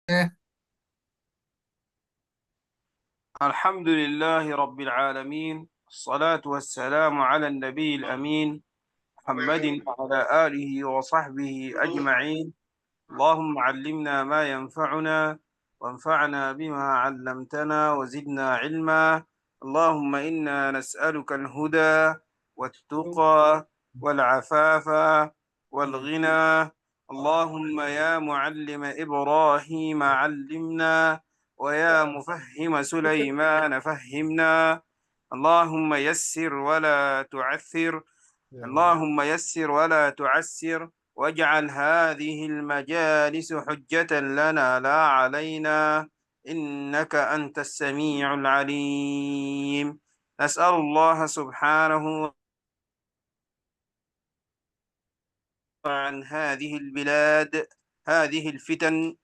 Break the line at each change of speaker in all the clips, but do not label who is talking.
Eh,
الحمد لله رب العالمين. الصلاة والسلام على النبي الأمين محمد وعلى آله وصحبه أجمعين. اللهم علمنا ما ينفعنا وانفعنا بما علمتنا وزدنا علما. اللهم إنا نسألك الهدى والتقى والعفاف والغنى. اللهم يا معلم إبراهيم علمنا، ويا مفهم سليمان فهمنا. اللهم يسر ولا تعثر. اللهم يسر ولا تعسر، واجعل هذه المجالس حجة لنا لا علينا، إنك أنت السميع العليم. نسأل الله سبحانه عن هذه البلاد، هذه الفتن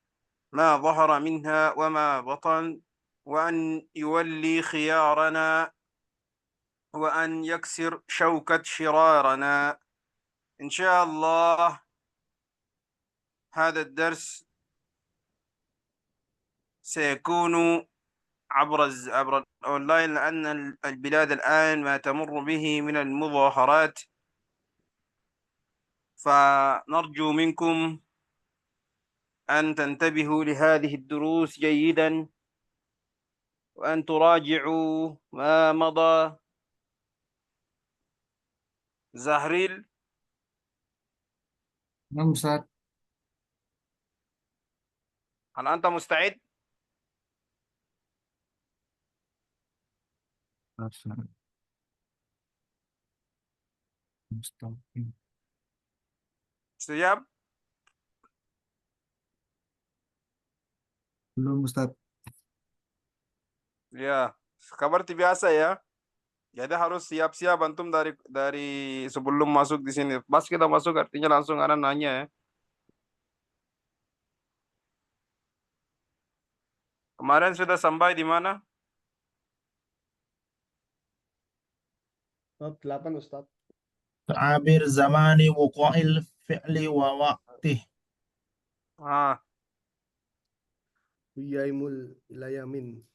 ما ظهر منها وما بطن، وأن يولي خيارنا، وأن يكسر شوكة شرارنا إن شاء الله. هذا الدرس سيكون عبر الأونلاين، لأن البلاد الآن ما تمر به من المظاهرات، فنرجو منكم أن تنتبهوا لهذه الدروس جيدا، وأن تراجعوا ما مضى. زهريل،
Imam Ustaz.
هل أنت مستعد؟
Hasan Mustaqim.
Siap?
Belum Ustaz.
Ya, seperti biasa ya. Jadi harus siap-siap antum dari sebelum masuk di sini. Pas kita masuk artinya langsung ada nanya ya. Kemarin sudah sampai di mana?
Bab 8 Ustaz.
تعابير زمان وقوع الفعل ووقته.
Ah,
Wiyaimul ilayamin.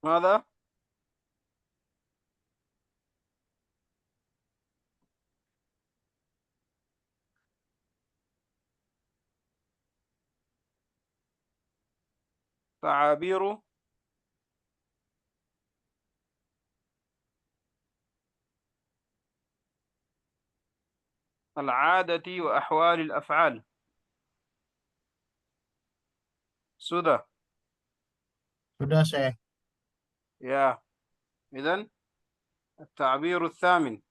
ماذا؟ تعابير العادة وأحوال الأفعال. Sudah.
Sudah saya.
Ya, إذن التعبير الثامن.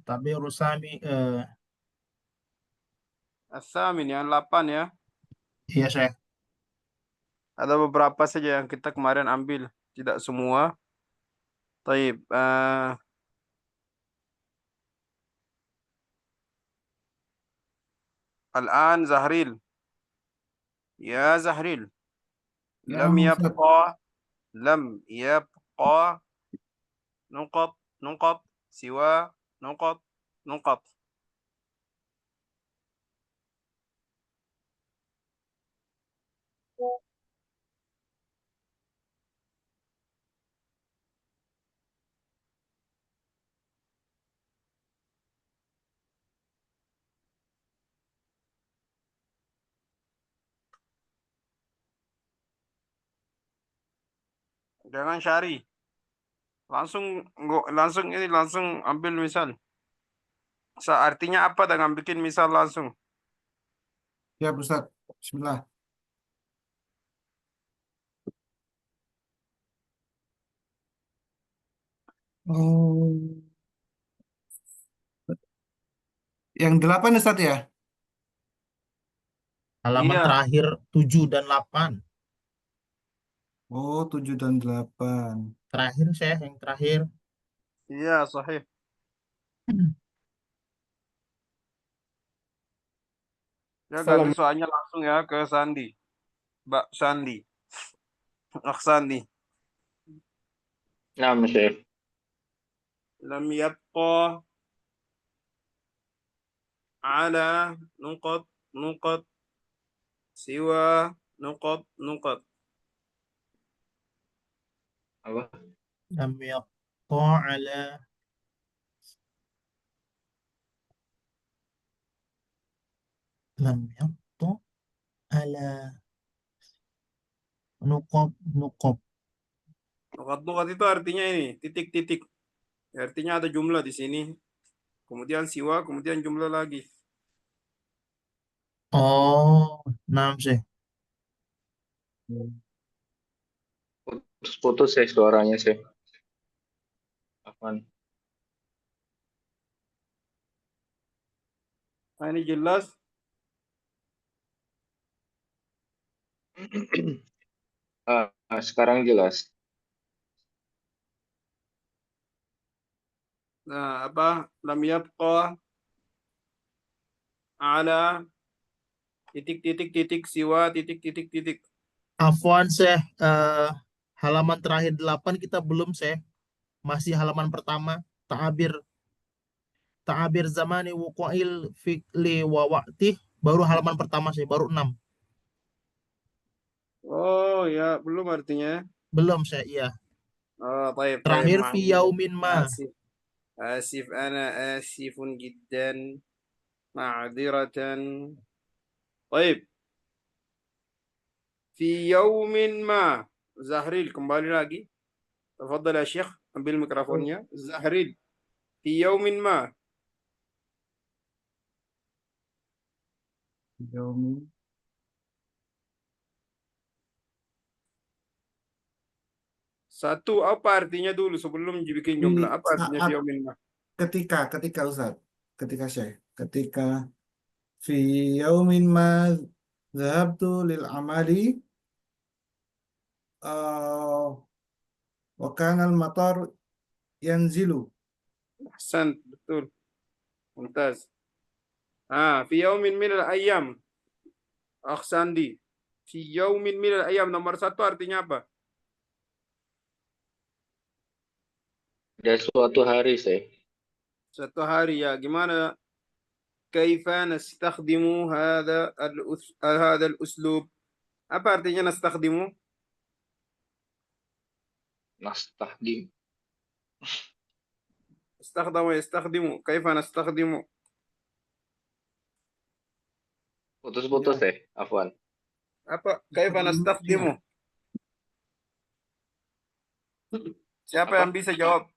تعبير سامي
الثامن yang 8 ya.
iya saya.
Ada beberapa saja yang kita kemarin ambil, tidak semua. طيب. الآن زهريل، يا زهريل،
Ya,
لم
Ustaz.
يبقى لم يبقى نقط نقط سوى نقط نقط. Jangan syari. Langsung langsung ambil misal. Artinya apa dengan bikin misal langsung?
Ya, Ustaz. Bismillah. Oh, yang 8 Ustaz ya?
Halaman
Iya,
terakhir 7 dan 8.
Oh, 7 dan 8.
Terakhir saya yang terakhir.
Iya, sahih. Ya ganti
Salam.
soalnya langsung ya ke Sandi. Mbak Sandi. Akh Sandi.
نعم شيخ.
Lam yabqa ala nuqat nuqat siwa nuqat.
Apa?
لم يقطع على لم يقطع على نقط نقط.
Nuqat itu artinya ini, titik-titik. Artinya ada jumlah di sini. Kemudian siwa, kemudian jumlah lagi.
Oh, نعم شيخ.
Putus-putus sih suaranya sih. Apaan?
Nah, ini jelas.
Sekarang jelas.
Nah, apa? Lam yabqa ala titik-titik-titik siwa titik-titik-titik.
Afwan Syekh, halaman terakhir 8 kita belum Syekh. Masih halaman pertama. Ta'abir Ta'abir zamani wuqu'il fi'li wa waqtih. Baru halaman pertama Syekh, baru 6.
Oh ya, belum artinya.
Belum Syekh, iya.
Oh, طيب
Terakhir fi
معذرة.
yaumin ma.
آسف آسف أنا آسف جدا معذرة. طيب في يوم ما. Zahril kembali lagi. Tafadhal ya Syekh, ambil mikrofonnya. Zahril. Fi yaumin ma.
Yaumi.
Satu apa artinya dulu sebelum dibikin
Di
jumlah? Apa artinya fi
saat
yaumin ma?
ketika Ustaz, ketika Syekh, ketika fi yaumin ma dhahabtu lil amali wa kana al matar yanzilu.
Ahsan, betul. Mumtaz. Fi yaumin minal ayyam. Akh Sandi. Fi yaumin minal ayyam nomor satu artinya apa?
Ada suatu hari sih.
Satu hari ya. Gimana? Kaifa nastakhdimu hadha al-uslub? Apa artinya nastakhdimu?
Nastahdim.
Istakhdama yastakhdimu. Kaifa nastakhdimu?
Putus-putus sih. Afwan.
Apa? Kaifa nastakhdimu? Siapa
Apa?
yang bisa jawab?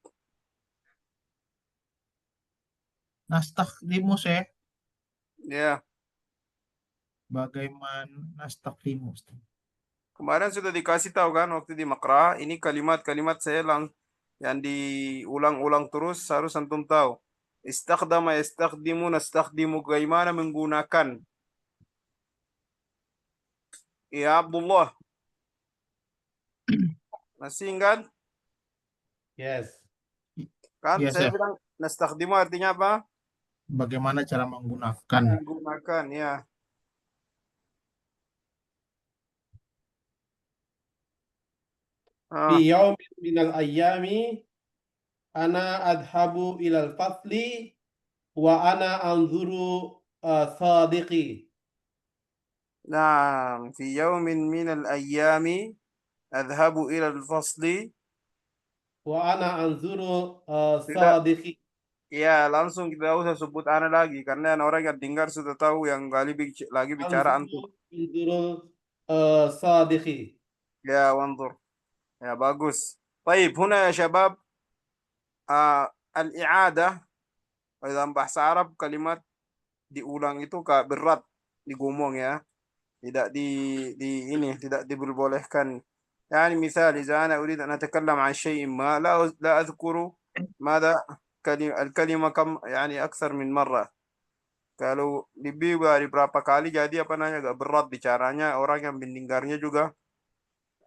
Nastakhdimu Syekh.
Ya.
Bagaimana nastakhdimu?
Kemarin sudah dikasih tahu kan waktu di Makra, ini kalimat-kalimat saya yang diulang-ulang terus harus antum tahu. Istakhdama yastakhdimu nastakhdimu, bagaimana menggunakan. Ya Abdullah, masih ingat?
Yes.
Kan
Iya
saya
Syekh.
bilang nastakhdimu artinya apa?
Bagaimana cara menggunakan?
Menggunakan, ya.
Fi
Ah,
yaumin minal ayyami ana adhabu ilal fasli wa ana anzuru sadiqi.
nah, fi yaumin minal ayyami adhabu ila al-fasli.
Wa ana anzuru
Tidak,
sadiqi.
ya langsung kita usah sebut ana lagi karena orang yang dengar sudah tahu yang lagi bicara antum.
Anzuru sadiqi.
Ya, wanzur. Ya, bagus. طيب هنا يا شباب الإعادة dalam bahasa Arab kalimat diulang itu berat digomong ya. Tidak ini tidak diperbolehkan. يعني مثال إذا أنا أريد أن أتكلم عن شيء ما لا أذكر ماذا الكلمة كم يعني أكثر من مرة. Kalau lebih dari berapa kali jadi apa namanya agak berat bicaranya, orang yang mendengarnya juga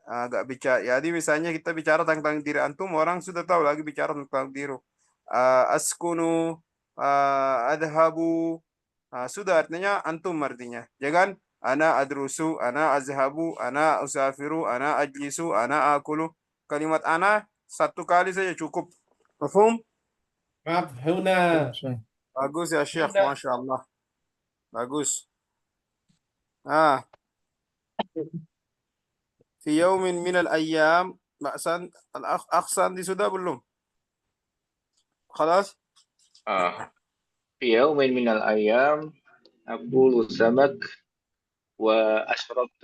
agak bicara. Jadi misalnya kita bicara tentang diri antum, orang sudah tahu lagi bicara tentang diri. askunu, adhabu. Sudah artinya antum artinya. Jangan ana adrusu, ana azhabu, ana usafiru, ana ajlisu, ana akulu. Kalimat ana satu kali saja cukup. Mafhum?
Maaf,
Ya,
huna.
Syekh.
Bagus ya Syekh,
Huna.
Masya Allah. Bagus. Ah, fi yaumin minal ayyam. Aksan, aksan di sudah belum? Khalas?
في يوم من الأيام أكل سمك وأشربت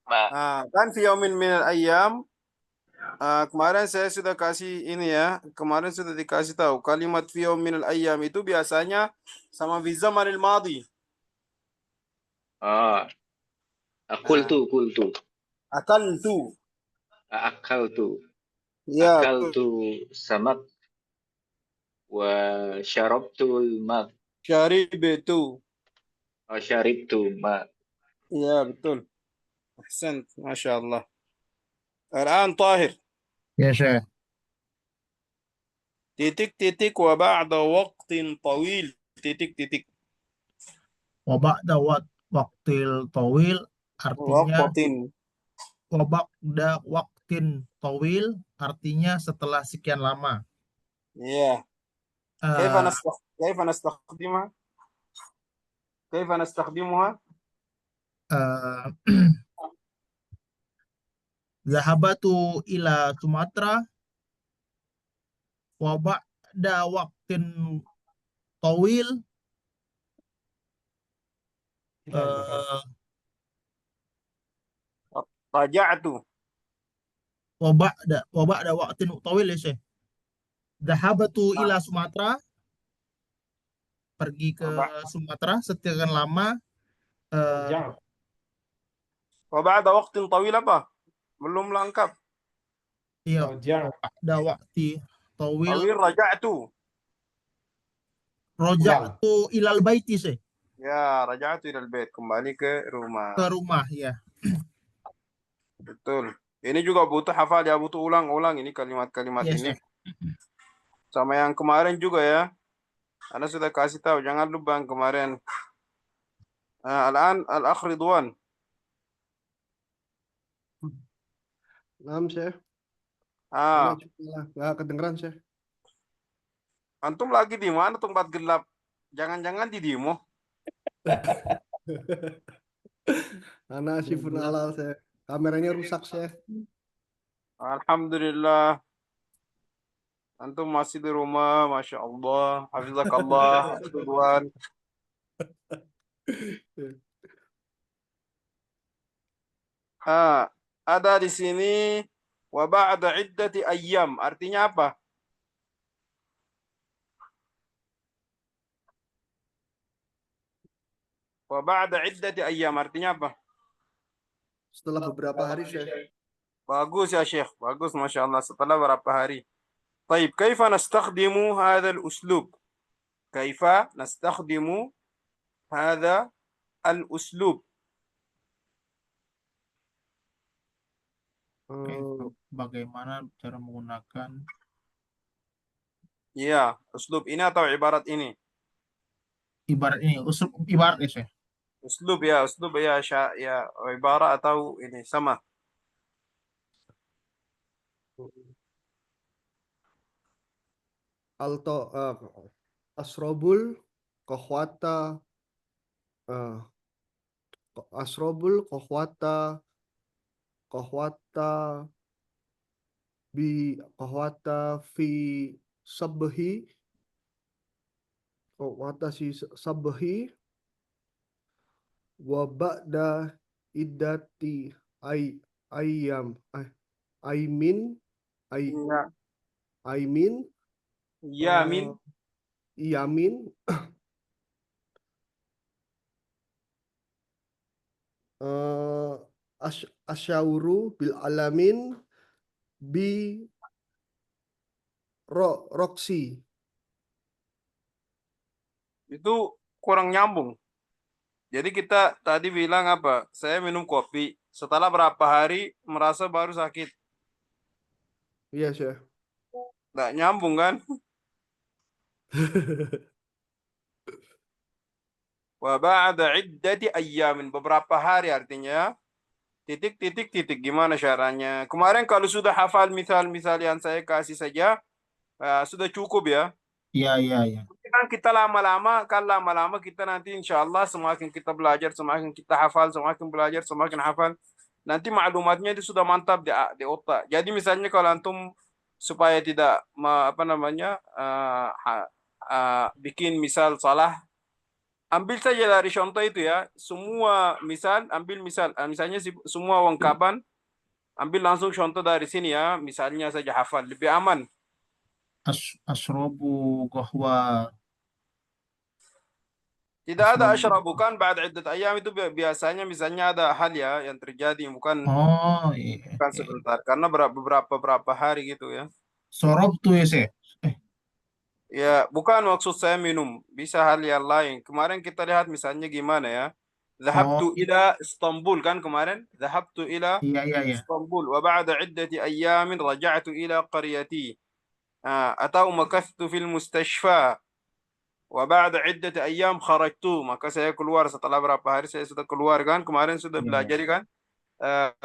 ماء.
Kan fi yaumin minal ayyam. Kemarin saya sudah kasih ini ya. Kemarin sudah dikasih tahu. Kalimat fi yaumin minal ayyam itu biasanya sama fi zamanil madi.
أكلت
Akaltu.
أكلت
Ya,
أكلت سمك وشربت الماء
syaribtu.
وشربت ماء.
Ya, betul. Ahsan, Masya Allah. Al-an Tahir.
Ya, Syekh.
Titik-titik wa ba'da waqtin tawil. Titik-titik.
Wa ba'da waqtil tawil artinya
Waqtin.
wa ba'da waqtin tawil artinya setelah sekian lama.
Ya.
Eh,
كيف نستخدمها؟ كيف نستخدمها؟
eh, Zahabatu ila Sumatera wa ba'da waqtin tawil eh,
رجعت.
wa ba'da waqtin tawil ya Syekh. Zahabatu ila Sumatera, pergi ke Sumatera sekian lama.
Raja'tu.
وبعد وقت طويل apa? Belum lengkap.
Iya,
Raja'tu.
ba'da waqti tawil
طويل رجعت.
roja'tu ilal baiti Syekh.
Ya, raja'tu ilal bait. Kembali ke rumah.
Ke rumah ya.
Betul. Ini juga butuh hafal ya, butuh ulang-ulang ini kalimat-kalimat
Iya,
ini.
Syekh.
Sama yang kemarin juga ya. Anda sudah kasih tahu, jangan lupa yang kemarin. Al-an al-akh Ridwan.
Naam, Syekh.
Ah,
Nggak kedengeran, Syekh.
antum lagi di mana tempat gelap? Jangan-jangan di Dimo.
Ana asifun halal, Syekh. Kameranya rusak, Syekh.
Alhamdulillah. Antum masih di rumah, Masya Allah. Hafizakallah, Ridwan. Ada di sini wa ba'da iddati ayyam. Artinya apa? Wa ba'da iddati ayyam artinya apa?
Setelah beberapa hari, Syekh.
Bagus ya Syekh. Bagus Masya Allah. Setelah berapa hari. طيب كيف نستخدم هذا الأسلوب؟ كيف نستخدم هذا الأسلوب؟
Bagaimana cara menggunakan
Ya, uslub ini atau ibarat ini?
ibarat ini, usul ibarat ya Syekh.
Uslub ya, ya ibarat atau ini sama.
Alto asrobul kohwata asrobul kohwata fi sabhi kohwata si sabhi wa ba'da iddati ayyam aimin
Ya,
aimin
yamin.
yamin asyauru bil alamin bi roksi.
Itu kurang nyambung. Jadi kita tadi bilang apa? Saya minum kopi. Setelah berapa hari merasa baru sakit.
Iya, Syekh.
Nggak nyambung kan? Wa ba'da iddati ayyamin, beberapa hari artinya titik titik titik. Gimana caranya? Kemarin kalau sudah hafal misal-misal yang saya kasih saja, sudah cukup ya.
Iya, iya, iya.
Kan kita lama-lama kita nanti insya Allah semakin kita belajar, semakin kita hafal, semakin belajar, semakin hafal. Nanti maklumatnya itu sudah mantap di otak. Jadi misalnya kalau antum supaya tidak apa namanya bikin misal salah, ambil saja dari contoh itu ya. Semua misal, ambil misal, misalnya semua ungkapan, ambil langsung contoh dari sini ya. Misalnya saja hafal, lebih aman.
Asrobu qahwa.
Tidak ada
Asrobu.
asyara, bukan ba'da iddat ayam itu biasanya misalnya ada hal ya yang terjadi, bukan
Oh, iya,
bukan
iya.
sebentar, karena beberapa hari gitu ya.
Sorobtu ya, Syekh.
Ya, bukan maksud saya minum, bisa hal yang lain. Kemarin kita lihat misalnya gimana ya.
Oh,
Dhahabtu ila Istanbul kan kemarin. Dhahabtu ila
iya, iya, iya.
Istanbul wa ba'da iddati ayyamin raja'tu ila qaryati. Atau makathtu fil mustashfa wa ba'da iddati ayyam kharajtu. Maka saya keluar setelah berapa hari saya sudah keluar kan. Kemarin sudah
Iya,
belajar kan.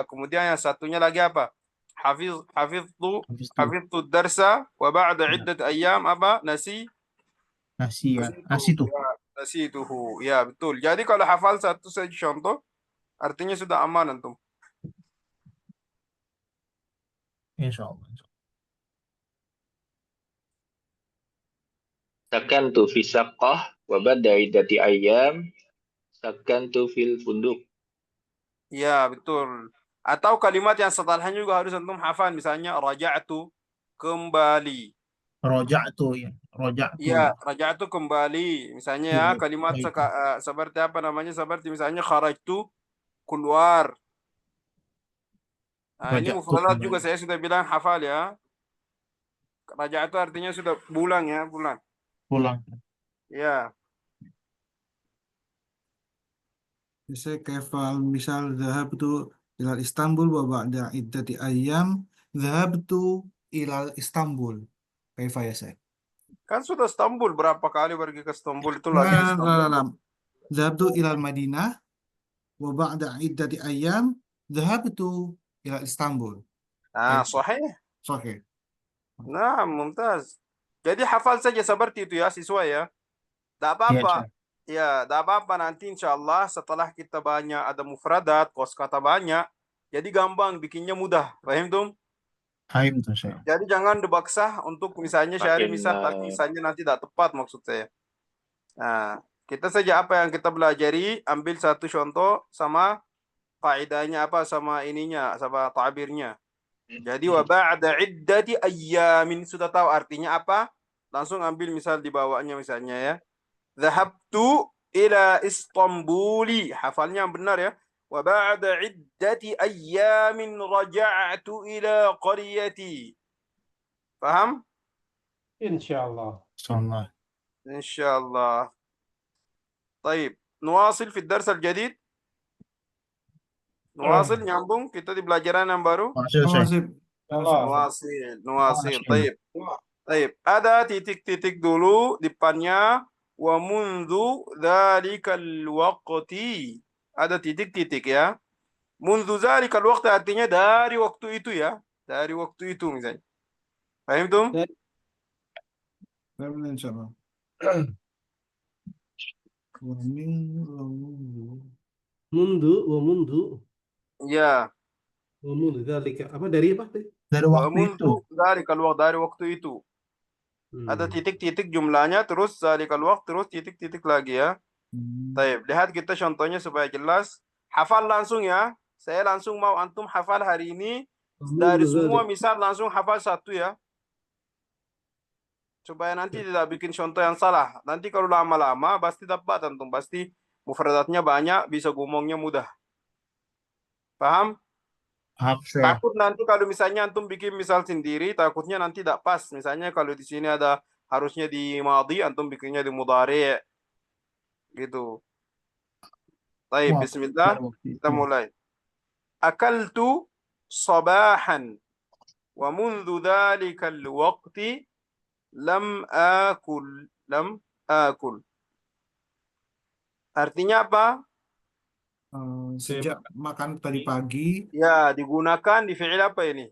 Kemudian yang satunya lagi apa? Hafiztu
habis itu
hafiztu darsa wa ba'da
ya,
iddati ayyam apa?
nasi ya,
Nasitu,
nasi tuh.
ya, nasituhu. Ya, betul. Jadi kalau hafal satu saja contoh, artinya sudah aman antum.
Insya Allah.
Sakantu fi saqqah wa ba'da iddati ayyam sakantu fil funduk.
Ya, betul. Atau kalimat yang setelahnya juga harus antum hafal. Misalnya, raja'tu, kembali.
Rojak tuh ya, rojak tuh
Ya,
ya.
raja'tu kembali. Misalnya ya, kalimat
Baik.
seperti apa namanya? Seperti misalnya, kharajtu, keluar. Nah, ini
Rojak tuh
mufradat juga
kembali
saya sudah bilang hafal ya. Raja'tu artinya sudah pulang ya, pulang.
pulang.
Ya.
Bisa kefal misal dhahabtu ilal Istanbul wa ba'da iddati ayyam dhahabtu ilal Istanbul. Kaifa ya Syekh?
Kan sudah Istanbul, berapa kali pergi ke Istanbul itu
Nah,
lagi di
nah, nah,
Istanbul.
nah, nah. Dhahabtu ilal Madinah wa ba'da iddati ayyam dhahabtu ilal Istanbul. Kaifa?
Sahih.
Sahih.
Nah, mumtaz. Jadi hafal saja seperti itu ya, siswa ya. Tidak
Iya,
apa-apa.
Syekh.
Ya, tidak apa-apa nanti insya Allah setelah kita banyak ada mufradat, kosakata banyak, jadi gampang, bikinnya mudah. Paham tuh?
Haim tuh saya.
Jadi jangan dibaksa untuk misalnya syari
Makin
misal, tapi misalnya nanti tidak tepat maksud saya. Nah, kita saja apa yang kita belajari, ambil satu contoh sama kaidahnya apa, sama ininya, sama ta'birnya. Jadi wa ba'da iddati ayyamin, sudah tahu artinya apa? Langsung ambil misal di bawahnya misalnya ya. Dhahabtu ila Istanbuli. Hafalnya yang benar ya. Wa ba'da iddati ayyamin raja'tu ila qaryati. Paham?
Insyaallah.
Insyaallah.
Insyaallah. طيب نواصل في الدرس الجديد. نواصل nyambung kita di pelajaran yang baru.
Masih,
Oh,
Syekh.
sip.
Allah.
Nuasil.
Masih.
Taib. Ada titik-titik dulu depannya. Wa mundu dzalikal waqti. Ada titik-titik ya. Mundu dzalikal waqti artinya dari waktu itu ya. Dari waktu itu misalnya. Paham tuh?
Amin, insyaallah. Wa min lamundu.
Mundu.
Ya.
Wa mundu dzalika. Apa dari apa tadi?
Dari
Wa
waktu itu.
mundu dzalikal waqti, dari waktu itu. Ada titik-titik jumlahnya, terus dzalikal waqti, terus titik-titik lagi ya. Taib. Lihat kita contohnya supaya jelas. Hafal langsung ya. Saya langsung mau antum hafal hari ini. Dari semua misal langsung hafal satu ya. Supaya nanti tidak bikin contoh yang salah. Nanti kalau lama-lama pasti dapat antum. Pasti mufradatnya banyak, bisa ngomongnya mudah. Paham?
Paham, Syekh.
Takut nanti kalau misalnya antum bikin misal sendiri, takutnya nanti tidak pas. Misalnya kalau di sini ada harusnya di madhi, antum bikinnya di mudhari. Gitu. Baik,
Wah,
bismillah.
dari waktu
Kita
itu.
mulai. Akaltu sabahan wa mundu dhalikal waqti lam akul. lam akul. Artinya apa?
Sejak makan tadi pagi.
Ya, digunakan di fi'il apa ini?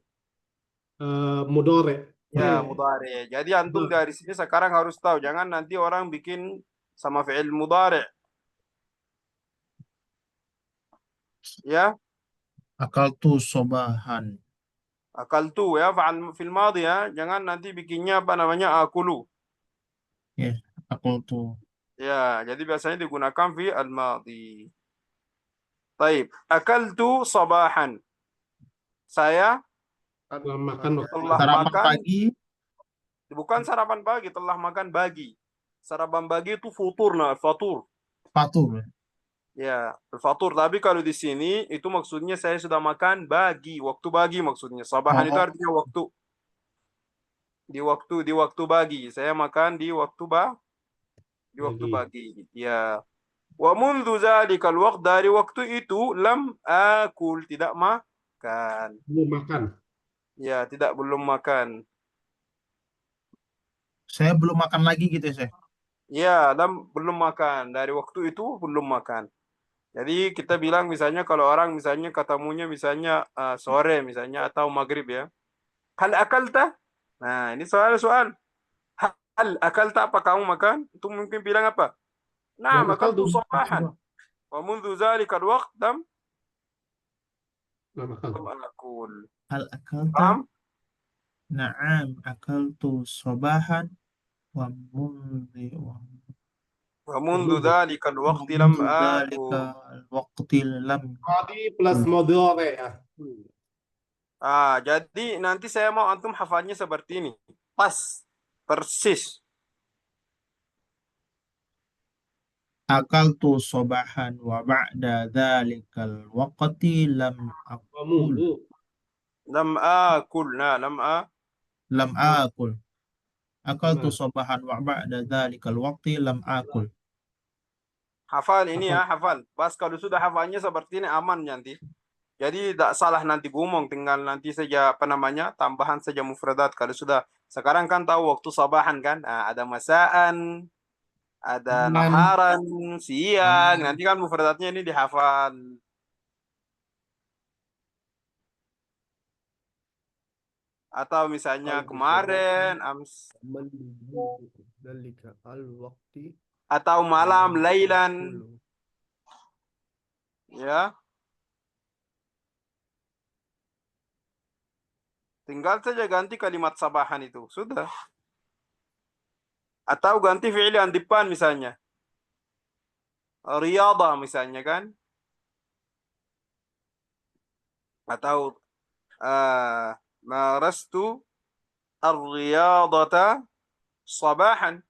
Mudore.
Ya, mudhari. Jadi antum dari sini sekarang harus tahu, jangan nanti orang bikin sama fi'il mudhari. Ya,
Akaltu sobahan.
akaltu ya, fa'al fil madhi ya. Jangan nanti bikinnya apa namanya akulu.
Ya, akaltu.
Ya, jadi biasanya digunakan fi al-madhi. Taib, akaltu sabahan. Saya
Telah makan waktu
telah
Sarapan
makan,
pagi,
bukan sarapan pagi, telah makan bagi. Sarapan pagi itu futur, nah, fatur.
fatur.
Ya, fatur. Tapi kalau di sini itu maksudnya saya sudah makan bagi, waktu bagi maksudnya. Sabahan itu
Oh.
artinya waktu. Di waktu bagi. Saya makan di waktu pagi. Ya. Wa mundzu zalikal waqt, dari waktu itu lam akul, tidak makan.
belum makan.
Ya, belum makan.
Saya belum makan lagi gitu ya, saya.
Ya, belum makan. Dari waktu itu belum makan. Jadi kita bilang misalnya kalau orang misalnya ketemunya misalnya sore misalnya atau maghrib ya. Hal akalta? Nah, ini soal-soal. Hal akalta, apa kamu makan? Itu mungkin bilang apa? Nah,
Lam
makan tuh
akaltu.
sabahan. Wa mundzu zalikal waqt lam
Lam akaltu.
akul.
Hal akalta?
Paham?
Na'am, akaltu sobahan wa mundhi
Wa mundzu zalikal waqti lam akul.
waqti lam.
Madi plus mudore ya.
Jadi nanti saya mau antum hafalnya seperti ini. Pas. Persis.
Akaltu sobahan wa ba'da dhalikal waqti lam
Wa mundu.
Lam akul. Nah, lam
akul. Akaltu
Nah.
sobahan wa ba'da dhalikal waqti lam akul.
hafal ini ya, hafal. Pas kalau sudah hafalnya seperti ini aman nanti. Jadi tidak salah nanti ngomong, tinggal nanti saja apa namanya tambahan saja mufradat. Kalau sudah sekarang kan tahu waktu sabahan kan, ada masaan, ada naharan, siang. Nanti kan mufradatnya ini dihafal. Atau misalnya kemarin, atau malam, lailan, ya. Tinggal saja ganti kalimat sabahan itu, sudah. Atau ganti fi'il yang depan misalnya. Riyadhah misalnya kan. Atau marastu ar-riyadata sabahan.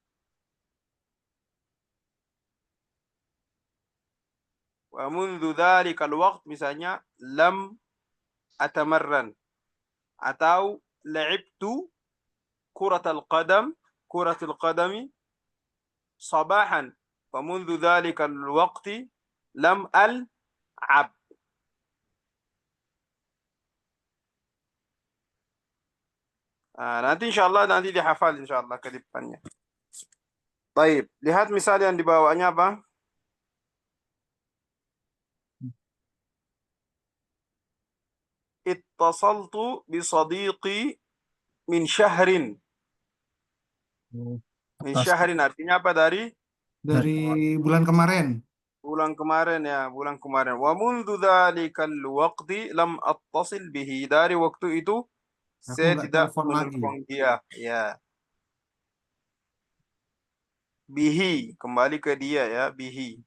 Wa mundzu dzalikal waqt misalnya lam atamarran. Atau la'ibtu kuratul qadami sabahan. Wa mundzu dzalikal waqti lam al'ab. Nanti insyaallah nanti dihafal insyaallah ke depannya. Baik, lihat misal yang dibawanya apa? Ittasaltu bi sadiqi min syahrin. Min syahrin artinya apa? Dari
bulan kemarin.
Bulan kemarin ya, bulan kemarin. Wa mundzu dzalikal waqti lam attasil bihi. Dari waktu itu saya
nggak
tidak
telepon lagi.
menelpon dia. Ya. Bihi, kembali ke dia ya, bihi.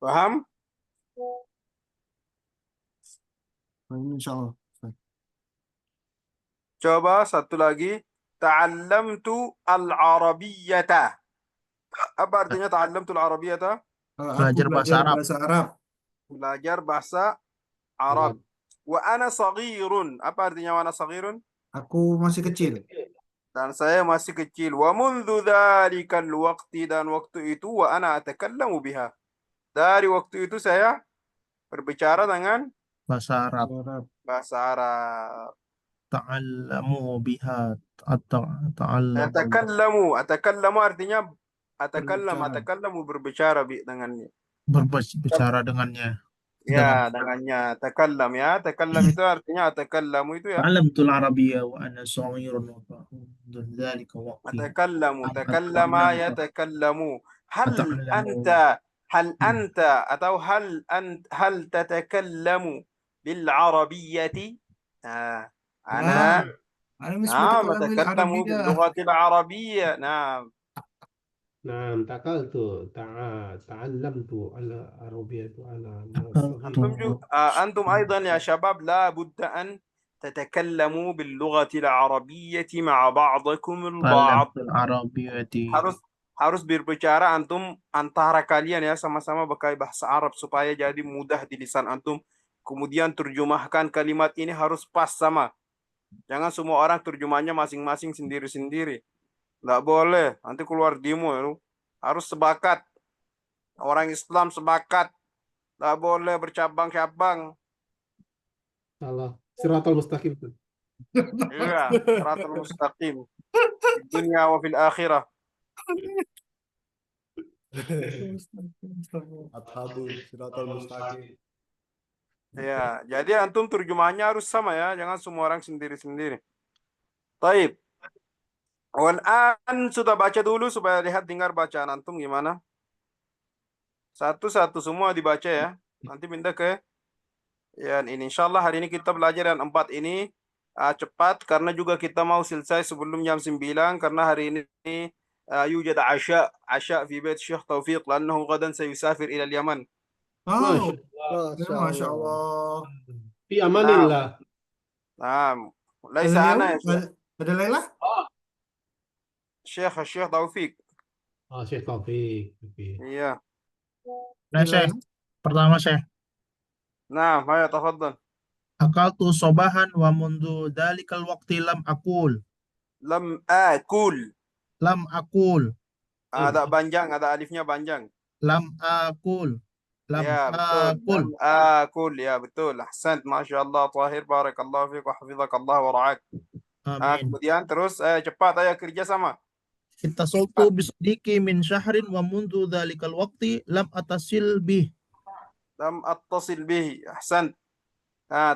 Paham?
Insyaallah.
Coba satu lagi. Ta'allamtu al-arabiyyata. Apa artinya ta'allamtu al-arabiyyata?
Belajar bahasa Arab.
Belajar bahasa Arab. Wa ana saghirun. Apa artinya wa ana saghirun?
Aku masih kecil.
Dan saya masih kecil. Wa mundzu dzalikal waqti, dan waktu itu wa ana atakallamu biha. Dari waktu itu saya berbicara dengan
Bahasa Arab.
bahasa Arab.
Ta'allamu biha atau ta'allamu
Atakallamu artinya
Berbicara.
atakallamu berbicara dengannya.
berbicara dengannya.
Ya, dengannya. Takallam ya. Takallam itu artinya atakallamu itu ya.
Ta'allamtul arabiyya wa ana saghirun wa fa'udhu dzalika waqti.
Atakallamu.
Am
Takallama
ata'allamtu
yatakallamu. Hal
ata'allamu.
anta atau hal tatakallamu bil arabiyyati? Ah,
لا
ana
أنا مش
نعم
بتكلم
أتكلم
بالعربية.
باللغة العربية. نعم.
نعم تقلت تعلمت العربية أنا صغير.
أنتم أيضا يا شباب لا بد أن تتكلموا باللغة العربية مع بعضكم البعض.
Ta'allamtul arabiyyati.
Harus berbicara antum antara kalian ya, sama-sama pakai bahasa Arab supaya jadi mudah di lisan antum. Kemudian terjemahkan kalimat ini harus pas sama. Jangan semua orang terjemahnya masing-masing sendiri-sendiri. Nggak boleh, nanti keluar demo ya. Harus sepakat. Orang Islam sepakat. Nggak boleh bercabang-cabang.
Allah siratal mustaqim.
Iya, siratal mustaqim. Di dunia wa fil akhirah.
Athabu siratal mustaqim.
Ya, jadi antum terjemahnya harus sama ya, jangan semua orang sendiri-sendiri. Taib. An sudah baca dulu supaya lihat dengar bacaan antum gimana. Satu-satu semua dibaca ya. Nanti pindah ke yang ini. Insyaallah hari ini kita belajar yang 4 ini cepat karena juga kita mau selesai sebelum jam 9 karena hari ini يوجد عشاء في بيت الشيخ توفيق لأنه غدا سيسافر إلى اليمن.
Oh,
Masya
ya, Masya
Allah.
Allah.
Fi amanillah.
نعم ليس
Ada
أنا
Leo?
يا شيخ.
Ada Laila?
الشيخ توفيق.
Syekh Taufik.
Iya.
Nah, Syekh. Pertama, Syekh.
نعم هيا تفضل.
Akaltu sobahan wa mundu dalikal waqti lam akul.
لم آكل.
Lam akul.
Ada panjang, ada alifnya panjang.
Lam akul. Lam
Ya, betul.
akul.
لم آكل. Ya, betul. أحسنت. ما شاء الله طاهر. بارك الله فيك وحفظك الله ورعاك.
Amin.
Kemudian terus cepat ayo kerja sama.
Ittasaltu bisadiki min syahrin wa mundu dalikal waqti lam atasil bih.
لم أتصل به. أحسنت.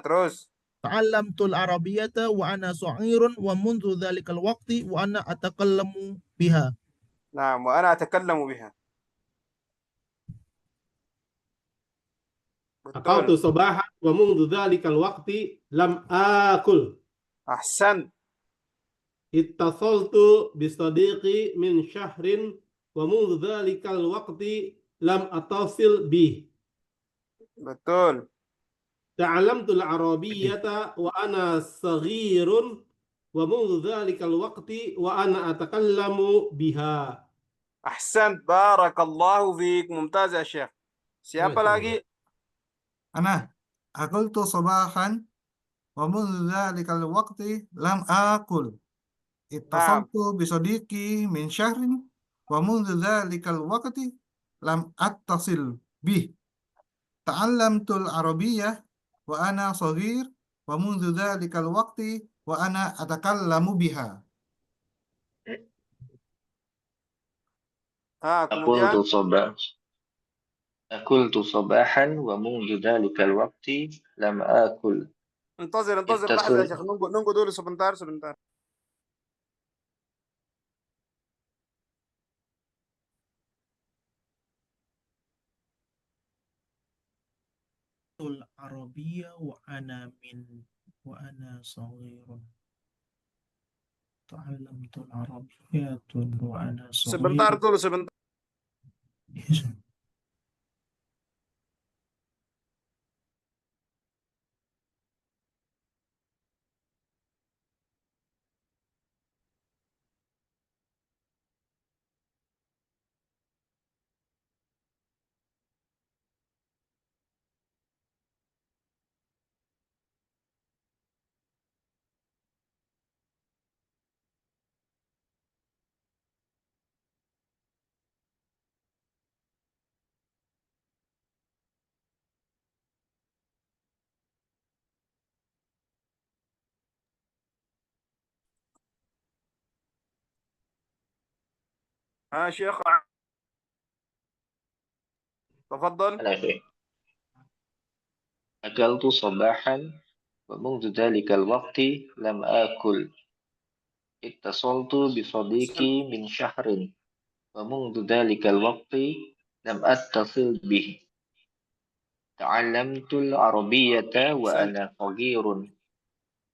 terus.
Ta'allamtul arabiyyata wa ana sa'irun wa mundu dalikal waqti wa ana atakallamu biha.
نعم وأنا أتكلم بها.
Aqaltu
betul.
sabahan wa mundu dhalikal waqti lam akul.
أحسنت.
Ittasaltu bisadiqi min syahrin wa mundu dhalikal waqti lam atasil bih.
betul.
Ta'allamtul arabiyyata wa ana saghirun wa mundu dhalikal waqti wa ana atakallamu biha.
أحسنت. بارك الله فيك. ممتاز يا شيخ. Siapa lagi?
Ana. Akultu sabahan wa mundu dzalikal waqti lam akul.
نعم.
Ittasaltu bisodiki min syahrin wa mundu dzalikal waqti lam attasil bih. Ta'allamtul arabiyyah wa ana shaghir wa mundu dzalikal waqti wa ana atakallamu biha.
Kemudian.
أكلت صباحا ومنذ ذلك الوقت لم آكل.
انتظر لحظة يا شيخ. nunggu dulu sebentar.
Tul arabiyya wa ana saghirun. Ta'allamtul arabiyyatun wa ana saghirun.
Sebentar dulu. ها شيخ تفضل.
أنا شيخ أكلت صباحا ومنذ ذلك الوقت لم آكل اتصلت بصديقي من شهر ومنذ ذلك الوقت لم أتصل به تعلمت العربية وأنا صغير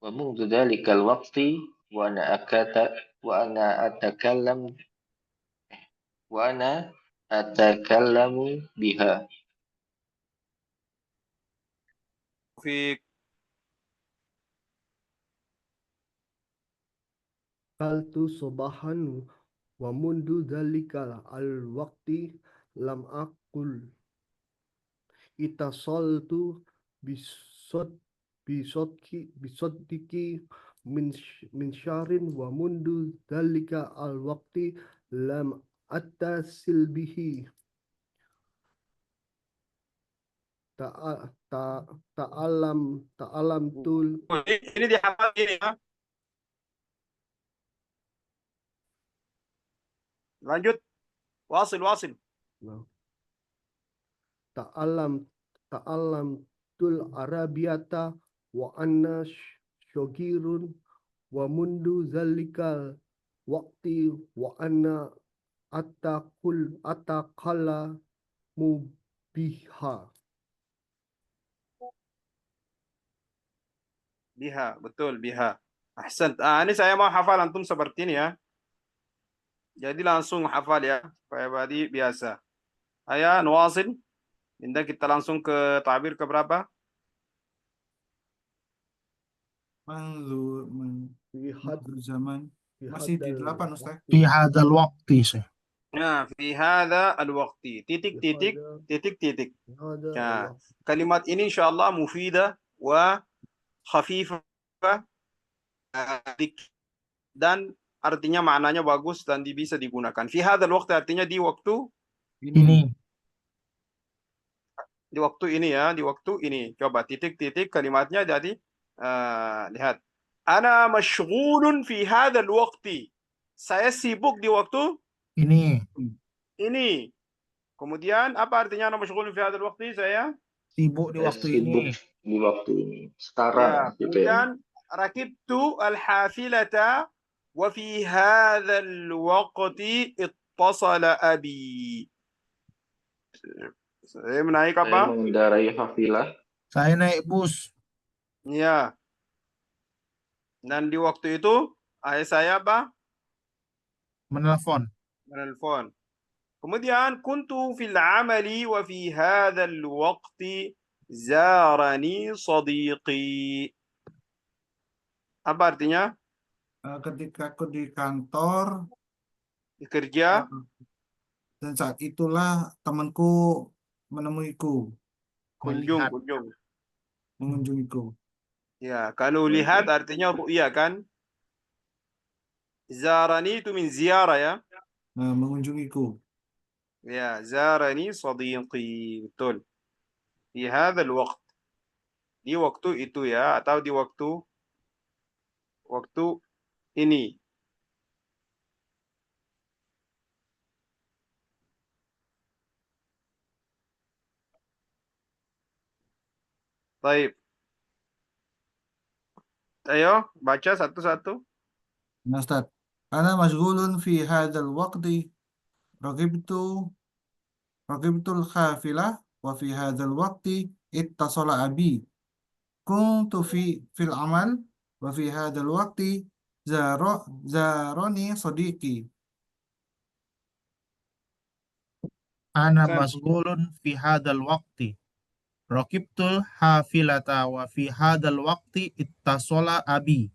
ومنذ ذلك الوقت وأنا أتكلم وأنا أتكلم بها.
فيك.
أكلت صباحا ومنذ ذلك الوقت لم أكل اتصلت بصديقي من شهر ومنذ ذلك الوقت لم أتصل به تعلمت
Ini dihafal ini ya. Lanjut. Wasil.
ta'allamtul arabiyata wa anna syogirun wa mundu zalikal waqti wa anna atakalla mubiha.
Biha, betul biha. Ahsan. Ini saya mau hafal antum seperti ini ya. Jadi langsung hafal ya, supaya badi biasa. Ayo, nuwasil. Indah kita langsung ke tabir keberapa?
Mandu zaman. Masih di 8 Ustaz.
Fi hadzal waqti, Syekh.
Nah, fi hadha al-waqti. Titik. Nah, kalimat ini insyaallah mufidah wa khafifah dan artinya maknanya bagus dan bisa digunakan. Fi hadzal waqti artinya di waktu
Ini.
Di waktu ini ya, di waktu ini. Coba titik kalimatnya jadi lihat. Ana masyghulun fi hadzal waqti. Saya sibuk di waktu
Ini.
Kemudian apa artinya ana masyghulun fi hadzal waqti? Saya
Sibuk di waktu ini.
Di waktu ini. Sekarang gitu ya.
kemudian rakibtu al-hafilata wa fi hadzal waqti ittasala abi. Saya menaik
Saya
apa?
mengendarai hafilah.
Saya naik bus.
Ya. Dan di waktu itu ayah saya apa?
Menelpon.
Menelpon. Kemudian kuntu fil amali wa fi hadzal waqti zarani sadiqi. Apa artinya?
Ketika aku di kantor
Di kerja
dan saat itulah temanku menemuiku,
Melihat.
mengunjungiku.
Ya, kalau lihat artinya ru'ya kan? Zarani itu min ziyara ya.
Mengunjungiku.
Ya, zarani sadiqi. Betul. Di hadzal waqt. Di waktu itu ya, atau di waktu ini. Baik. Ayo, baca satu-satu.
Nah, Ustaz. Ana masyghulun fi hadzal waqti raqibtul khafilah wa fi hadzal waqti ittasala abi. Kuntu fil amal wa fi hadzal waqti zarani sadiqi.
Ana
Kan?
masghulun fi hadzal waqti. Rakibtul hafilata wa fi hadzal waqti ittasala abi.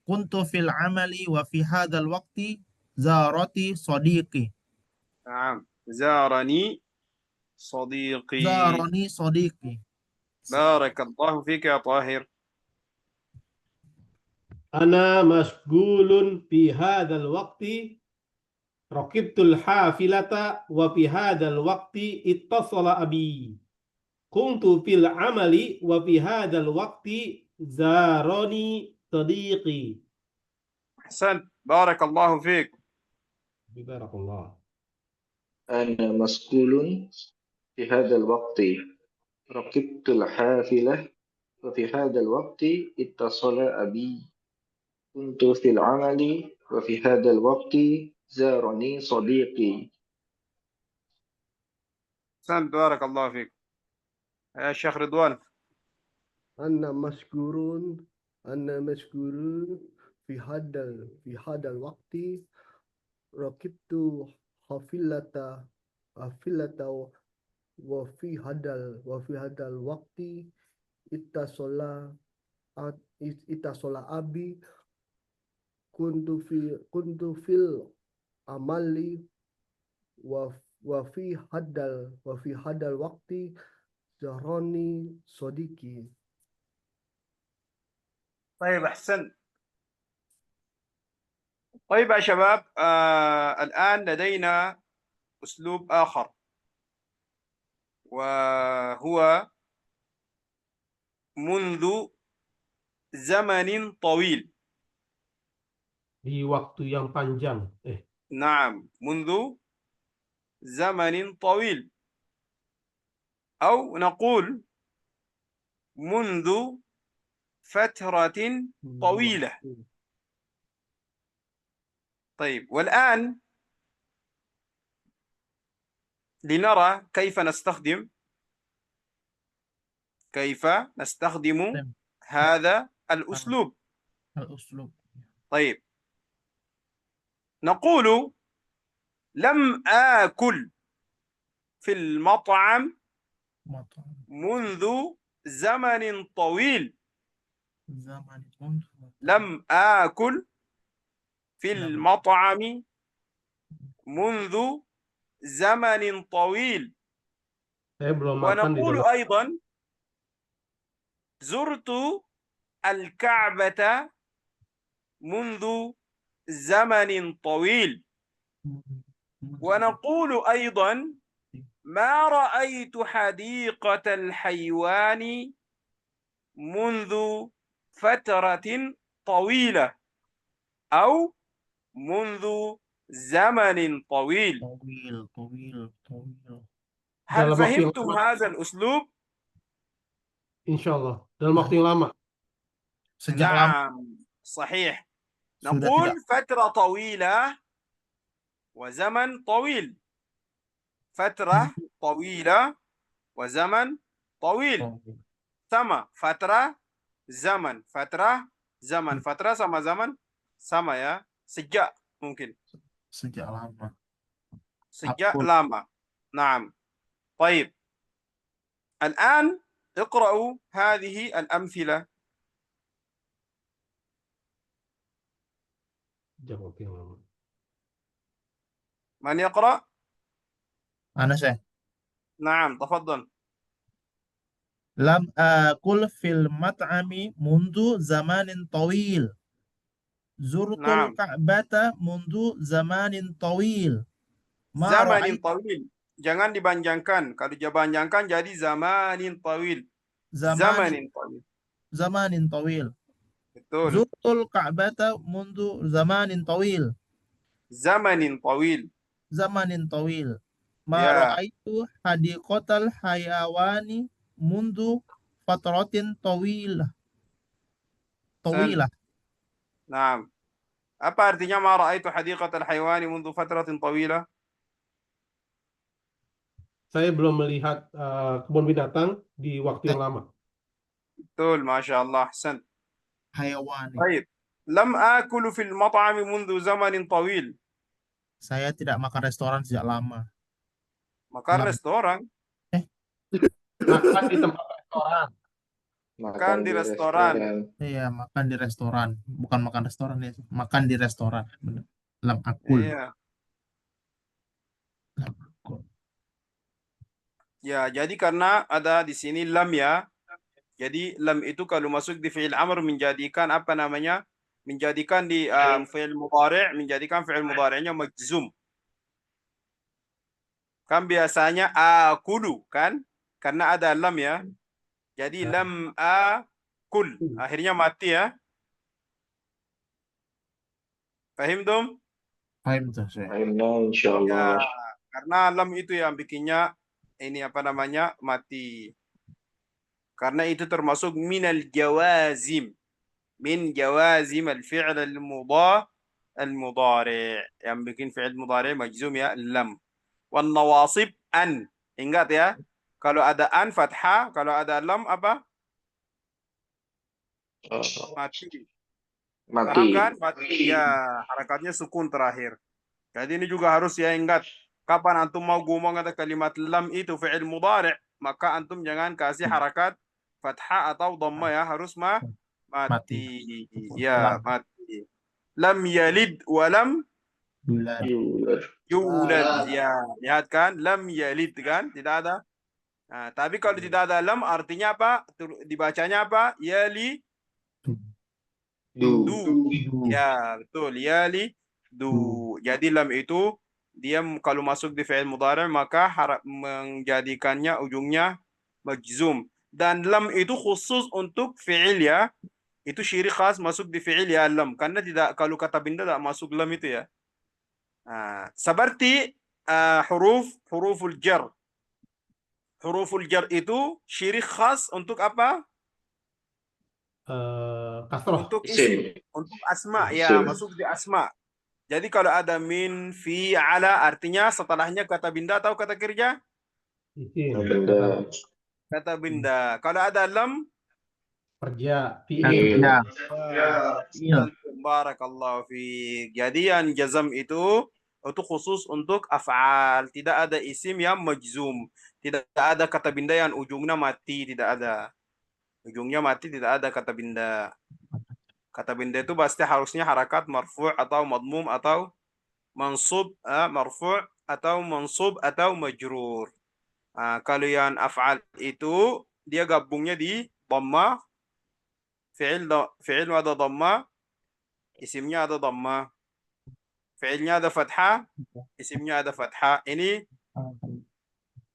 Kuntu fil amali wa fi hadzal waqti zarati sadiqi.
Naam. Zarani sadiqi.
Zarani sadiqi.
Barakallahu fika ya Tahir.
Ana masgulun fi hadzal waqti raqibtul hafilata wa fi hadzal waqti ittasala abi. Kuntu fil amali wa fi hadzal waqti zarani sadiqi.
Ahsan. Barakallahu fik.
Barakallah.
أنا مسؤول في هذا الوقت. ركبت الحافلة وفي هذا الوقت اتصل أبي. كنت في العمل وفي هذا الوقت زارني صديقي.
أحسنت بارك الله فيك. يا شيخ رضوان.
أنا مشكور أنا مشكور في هذا الوقت ركبت حافلة وفي هذا الوقت اتصل اتصل أبي. كنت في العمل وفي هذا الوقت زارني صديقي.
طيب أحسنت. طيب يا شباب، الآن لدينا أسلوب آخر، وهو منذ زمن طويل.
Di waktu yang panjang.
نعم، منذ زمن طويل، أو نقول منذ فترة طويلة. طيب، والآن لنرى كيف نستخدم هذا الأسلوب.
الأسلوب.
طيب، نقول لم آكل في المطعم
مطعم
منذ زمن طويل.
زمن منذ
لم آكل في المطعم منذ زمن طويل.
Saya belum makan di
ونقول
dalam.
أيضا زرت الكعبة منذ زمن طويل. ونقول أيضا ما رأيت حديقة الحيوان منذ فترة طويلة، أو منذ زمن طويل.
طويل.
هل
Dalam waktu yang
فهمتم
lama,
هذا الأسلوب؟
insya Allah. Dalam waktu yang lama.
Sejak lama
نعم، صحيح.
sudah
نقول
tidak
فترة طويلة وزمن طويل. فترة طويلة وزمن طويل.
طويل.
sama فترة zaman. فترة sama zaman sama ya. Sejak mungkin.
Sejak lama.
sejak
Aku-
lama. نعم. طيب، الآن اقرأوا هذه الأمثلة.
Sejak waktu yang lama.
من يقرأ؟
Ana saya.
نعم، تفضل.
Lam akul fil mat'ami mundu zamanin tawil. Zurtul
نعم.
Ka'bata mundu zamanin tawil. Ma
زمن
ra'ait-
طويل. Jangan dipanjangkan. Kalau dipanjangkan jadi zamanin tawil.
zamanin
طويل.
zamanin tawil.
Betul.
Zurtul Ka'bata mundu zamanin tawil.
Zamanin tawil.
Zamanin tawil. Ma
Ya.
ra'aitu hadiqatal hayawani mundu fatratin tawilah. Tawilah.
نعم. Apa artinya ma ra'aitu hadiqatal haywani mundu fatratin tawilah?
Saya belum melihat kebun binatang di waktu yang lama.
Betul, Masya Allah. Ahsan.
Hayawani.
Baik. Lam akulu fil mat'ami mundu zamanin tawil.
Saya tidak makan restoran sejak lama.
Makan
Lam.
restoran.
Makan di tempat restoran.
Makan di restoran.
Iya, makan di restoran. Bukan makan restoran ya. Makan di restoran. Benar. Lam akul.
Iya.
Lam akul.
Ya, jadi karena ada di sini lam ya. Jadi lam itu kalau masuk di fi'il amr menjadikan apa namanya? Menjadikan di fi'il mudhari', menjadikan fi'il mudhari'nya majzum. Kan biasanya akulu kan? Karena ada lam ya. Jadi lam akul. Akhirnya mati ya. Fahimtum?
Paham tuh saya.
Fahimna insyaallah.
Ya. Karena lam itu yang bikinnya ini apa namanya mati. Karena itu termasuk minal jawazim. Min jawazim al-fi'l al-mudhari'. Yang bikin fi'il mudhari' majzum ya lam. Wan nawasib an. Ingat ya. Kalau ada an fathah, kalau ada lam apa? Mati.
Mati.
Paham kan? Mati. Ya, harakatnya sukun terakhir. Jadi ini juga harus ya ingat. Kapan antum mau ngomong ada kalimat lam itu fi'il mudhari', maka antum jangan kasih harakat fathah atau dhamma ya, harus mati. Ya, mati. Lam yalid wa lam yulad. Ya, lihat kan? Lam yalid kan? Tidak ada. Nah, tapi kalau tidak ada lam artinya apa? Dibacanya apa? Yali
Du.
Ya, betul. Yali du. Jadi lam itu dia kalau masuk di fi'il mudhari' maka menjadikannya ujungnya majzum. Dan lam itu khusus untuk fi'il ya. Itu ciri khas masuk di fi'il ya lam. Karena tidak kalau kata benda tidak masuk lam itu ya. Nah, seperti huruful jar. Huruful jar itu ciri khas untuk apa?
Kasroh.
Untuk
Isim.
isim, untuk asma ya,
Isim.
masuk di asma. Jadi kalau ada min, fi, ala, artinya setelahnya kata benda atau kata kerja?
Isim.
Benda.
Kata benda. Kalau ada lam,
Kerja.
Fi'il.
barakallahu fi. Jadi yang jazam itu khusus untuk af'al. Tidak ada isim yang majzum. Tidak ada kata benda yang ujungnya mati. Tidak ada. Ujungnya mati, tidak ada kata benda. Kata benda itu pasti harusnya harakat marfu' atau madmum atau mansub, marfu' atau mansub atau majrur. Kalau yang af'al itu dia gabungnya di dhamma, fi'il ada dhamma, isimnya ada dhamma. Fi'ilnya ada fathah, isimnya ada fathah. Ini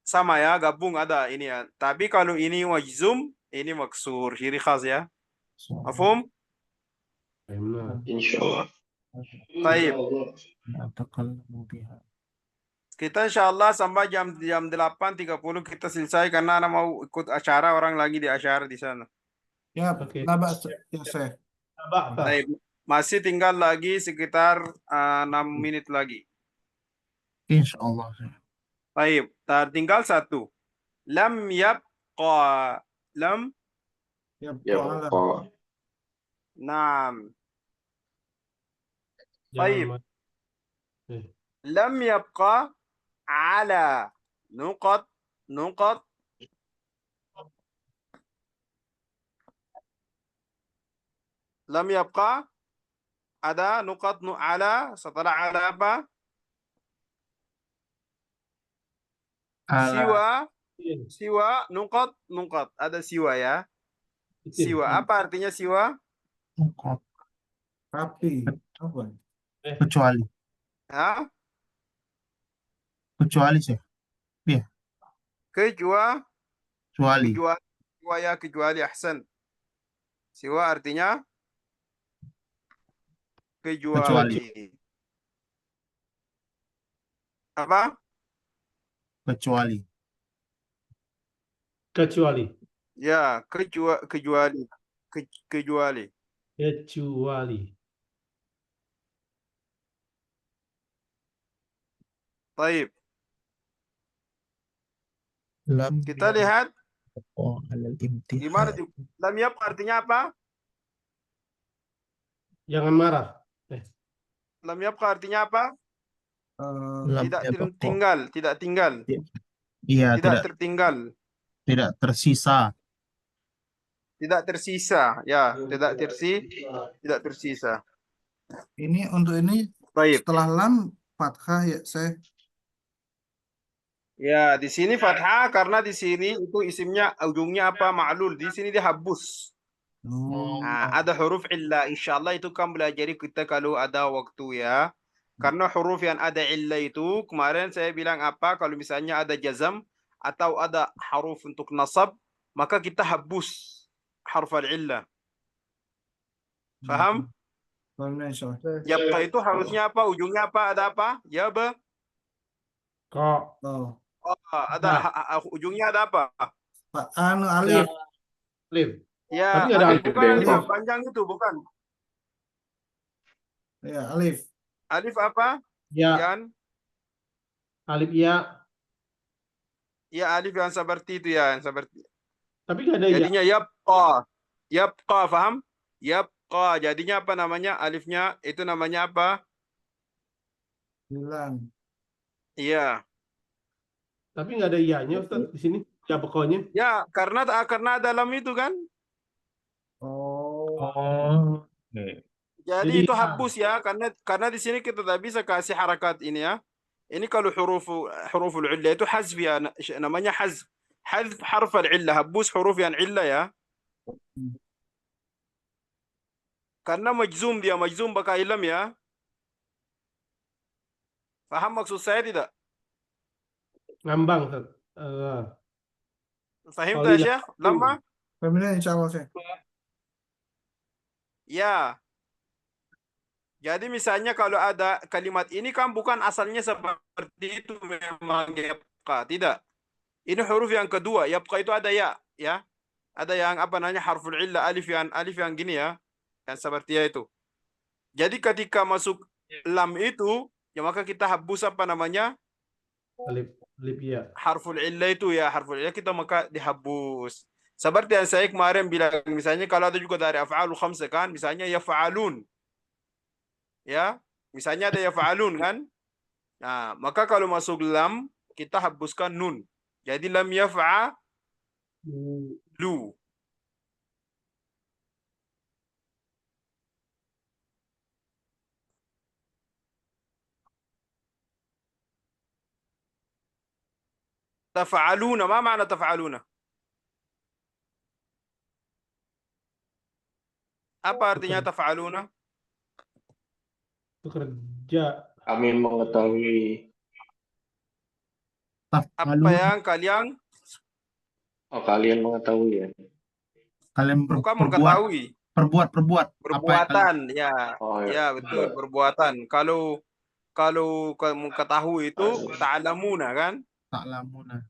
sama ya, gabung ada ini ya. Tapi kalau ini majzum, ini maksur, ciri khas ya. Mafhum?
Insyaallah.
Baik. Kita insyaallah sampai jam 8.30 kita selesai karena anak mau ikut acara, orang lagi di acara di sana.
Ya,
Oke.
la ba'sa ya Syekh.
Baik. Masih tinggal lagi sekitar 6 menit lagi.
Insyaallah.
Baik, tinggal satu. Lam yabqa. Lam
Yabqa ala.
Yabqa.
Naam.
Jangan
Baik. Lam yabqa ala nuqat lam yabqa ada nuqat ala, setelah ala apa? Siwa nuqat ada siwa ya. Siwa apa artinya siwa?
Tapi apa?
Kecuali.
Hah?
Kecuali sih.
Kecuali
Kecuali.
kecuali ahsan. Siwa artinya kecuali. Apa?
Kecuali.
Ya, kecuali. Baik.
Lam
Kita lihat
alal imtihan.
gimana lam yabqa artinya apa?
Jangan marah.
Lam yabqa artinya apa?
Lam
Tidak
yabqa.
tinggal, tidak tinggal.
Iya,
Tidak tertinggal.
tidak tersisa.
Tidak tersisa, ya, tidak tersisa.
Ini untuk ini
Baik.
setelah lam fathah ya Syekh.
Ya, di sini fathah karena di sini itu isimnya ujungnya apa? Ma'lul. Di sini dia habus. Ada huruf illa. Insyaallah itu kan belajari kita kalau ada waktu ya. Karena huruf yang ada illa itu kemarin saya bilang apa? Kalau misalnya ada jazam atau ada huruf untuk nasab, maka kita habus harf al-illa. Faham?
Paham, Syekh.
Yabqa itu harusnya apa? Ujungnya apa? Ada apa?
Kok.
Oh,
Oh, ada
Nah.
ujungnya ada apa?
Pak anu
Ya,
alif.
Alif.
Ya,
Tapi nggak ada
alif
alif.
bukan alif
Alif.
yang panjang itu, bukan.
Ya, alif.
Alif apa?
Ya,
Yan?
alif ya.
Ya, alif yang seperti itu ya, yang seperti.
Tapi nggak ada ya.
Jadinya yabqa. Yabqa, paham? Yabqa. Jadinya apa namanya? Alifnya itu namanya apa?
9.
Iya.
Tapi nggak ada iya-nya Ustaz di sini. Ya pokoknya.
Ya, karena ada lam itu kan.
Oh,
Oh.
Jadi
Jadi
itu
ya.
habus ya, karena di sini kita tak bisa kasih harakat ini ya. Ini kalau huruful illah itu hazf ya, namanya hazf. Hazf harf al-illah, habus huruf yang illah ya. Karena majzum dia, majzum pakai lam ya. Faham maksud saya tidak?
Ngambang Ustaz.
Fahim tak
Qalilan.
Syekh? Lama?
Feminin insyaallah sih.
Ya. Jadi misalnya kalau ada kalimat ini kan bukan asalnya seperti itu memang yabqa, tidak. Ini huruf yang kedua, yabqa itu ada ya. Ada yang apa namanya harful illah, alif yang gini ya. Yang seperti ya itu. Jadi ketika masuk lam itu, ya maka kita habus apa namanya?
Alif ya.
Harful illah itu ya, harful illah kita maka dihabus. Seperti yang saya kemarin bilang, misalnya kalau ada juga dari af'alul khamsah kan, misalnya yaf'alun. Ya, misalnya ada yaf'alun kan? Nah, maka kalau masuk lam, kita habuskan nun. Jadi lam yaf'alu. Tafa'aluna, ma makna tafa'aluna? Apa artinya tafa'aluna?
Bekerja.
Kami mengetahui.
Apa
Taf'alun.
yang kalian
Oh, kalian mengetahui ya.
Kalian
bukan
berbuat.
mengetahui?
Perbuat. Apa yang
Perbuatan, ya.
Oh,
Ya, betul, perbuatan. Kalau kamu ketahui itu ta'lamuna kan?
ta'lamuna.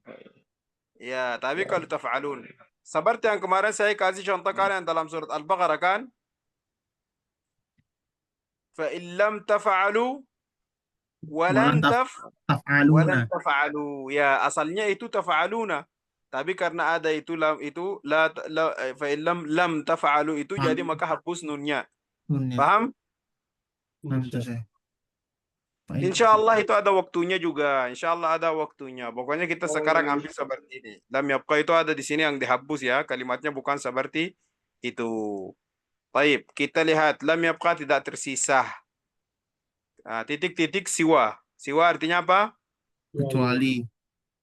Ya, tapi kalau taf'alun. Seperti yang kemarin saya kasih contoh kalian dalam surat Al-Baqarah kan? Fa in lam taf'alu walan
Taf'aluna.
taf'alu. Ya, asalnya itu taf'aluna. Tapi karena ada itu lam itu fa in lam taf'alu itu jadi maka hapus nunnya.
Nunnya.
Paham?
Nanti saya. Baik.
Insya Allah itu ada waktunya juga. Insya Allah ada waktunya. Pokoknya kita sekarang ambil seperti ini. Lam yabqa itu ada di sini yang dihapus ya. Kalimatnya bukan seperti itu. Baik, kita lihat. Lam yabqa tidak tersisa. Titik-titik siwa. Siwa artinya apa?
Kecuali.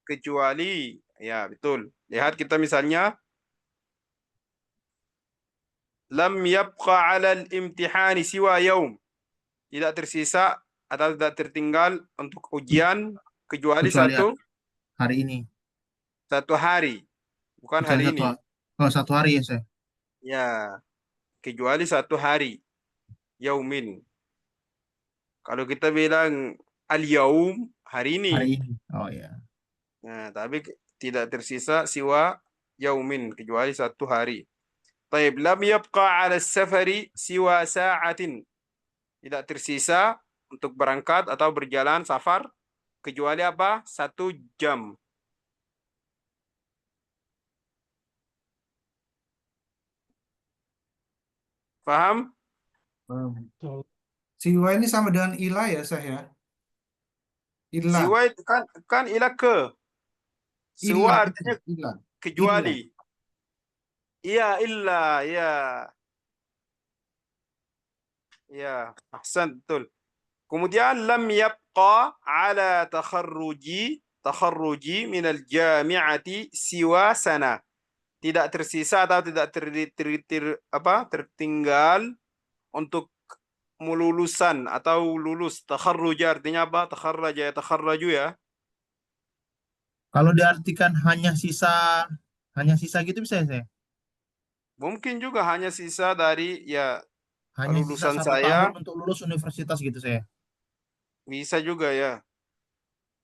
Kecuali. Ya, betul. Lihat kita misalnya. Lam yabqa ala al-imtihani siwa yaum. Tidak tersisa atau tidak tertinggal untuk ujian kecuali satu
hari ini.
Satu hari. Bukan hari ini.
Oh, 1 hari ya, saya.
Ya. Kecuali 1 hari. Yaumin. Kalau kita bilang al-yaum, hari ini.
Hari ini. Oh ya.
Nah, tapi tidak tersisa siwa yaumin, kecuali 1 hari. Taib, lam yabqa ala safari siwa sa'atin. Tidak tersisa untuk berangkat atau berjalan safar kecuali apa? 1 jam. Paham?
Siwa ini sama dengan ilah ya, saya. Ilah.
Siwa itu kan ilah ke. Siwa
Ilah.
artinya
Ilah.
kecuali. Iya, illa, ya. Ya, ahsan, betul. Kemudian lam yabqa ala takharruji min al-jami'ati siwa sana. Tidak tersisa atau tidak tertinggal untuk melulusan atau lulus. Takharruj artinya apa? Takharraja ya, takharraju ya.
Kalau diartikan hanya sisa gitu bisa ya, saya?
Mungkin juga hanya sisa dari ya
Hanya sisa
lulusan
1 tahun
saya.
untuk lulus universitas gitu saya.
Bisa juga ya.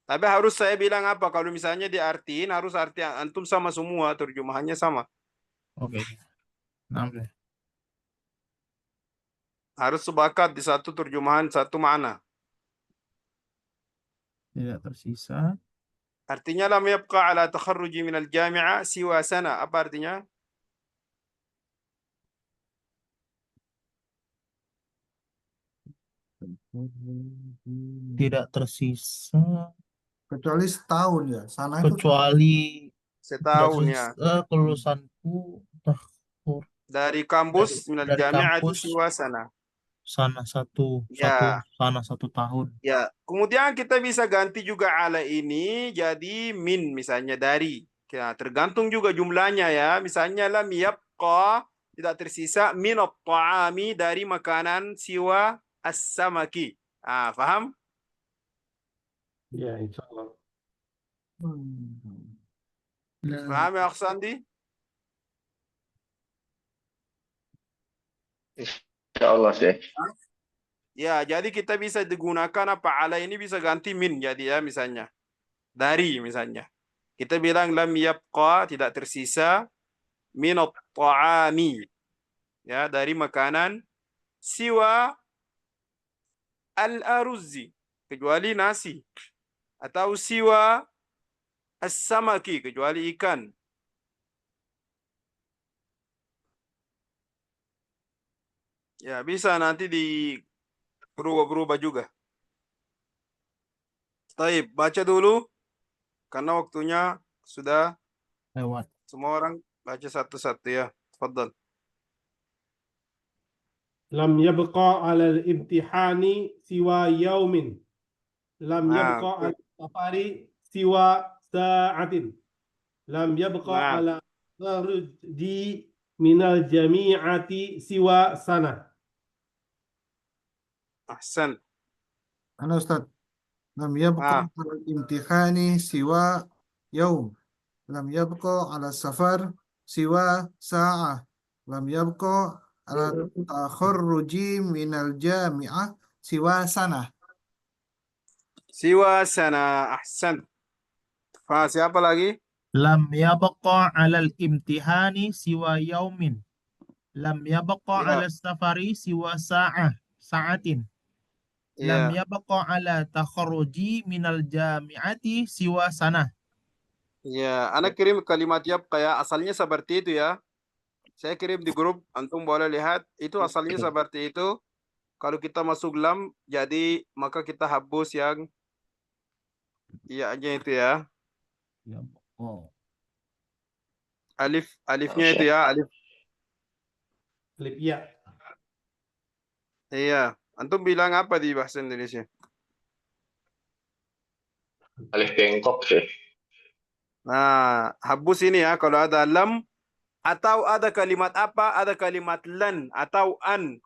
Tapi harus saya bilang apa? Kalau misalnya diartiin harus arti antum sama semua, terjemahannya sama.
Oke. Naam, Syekh.
Harus sepakat di satu terjemahan satu makna.
Tidak tersisa.
Artinya lam yabqa ala takharruji minal jami'ah siwa sana. Apa artinya?
Tidak tersisa
Kecuali setahun ya. Sana itu
kecuali tidak
Setahun ya.
tersisa kelulusanku tahur
Dari kampus minal
dari
jami'ati
kampus
siwa sana.
sana satu
Ya.
sana 1 tahun.
Ya, kemudian kita bisa ganti juga ala ini jadi min misalnya dari. Ya, tergantung juga jumlahnya ya. Misalnya lam yabqa tidak tersisa min at-ta'ami dari makanan siwa as-samaki. Ah, paham?
Ya, insya Allah.
Paham ya Aksandi?
Insyaallah, Syekh.
Ya, jadi kita bisa digunakan apa ala ini bisa ganti min jadi ya misalnya. Dari misalnya. Kita bilang lam yabqa tidak tersisa min at-ta'ami. Ya, dari makanan siwa al-aruzzi kecuali nasi atau siwa as-samaki kecuali ikan. Ya, bisa nanti di berubah-berubah juga. Taib, baca dulu karena waktunya sudah
Lewat.
semua orang baca satu-satu ya. Tafadhal.
Lam yabqa ala al-imtihani siwa yaumin. Lam
Nah,
yabqa ala safari siwa sa'atin. Lam yabqa
Nah.
ala kharji minal jami'ati siwa sana.
ahsan.
Ana Ustaz. Lam yabqa ala imtihani siwa yaum. Lam yabqa ala safar siwa sa'ah. Lam yabqa ala takharruji minal jami'ah siwa sana.
Siwa sana. Ahsan. Siapa lagi?
Lam yabqa 'alal imtihani siwa yaumin. Lam yabqa
Ya.
'ala safari siwa sa'atin. Lam
Ya.
yabqa 'ala takharruji minal jami'ati siwa sana.
Ya, anak kirim kalimat yap kayak asalnya seperti itu ya. Saya kirim di grup, antum boleh lihat. Itu asalnya seperti itu. Kalau kita masuk lam, jadi maka kita hapus yang iya-nya itu ya. Alifnya itu ya, alif.
Alif ya.
Iya. Antum bilang apa di bahasa Indonesia?
Alif bengkok, Syekh.
Nah, hapus ini ya. Kalau ada lam, atau ada kalimat apa, ada kalimat lan, atau an.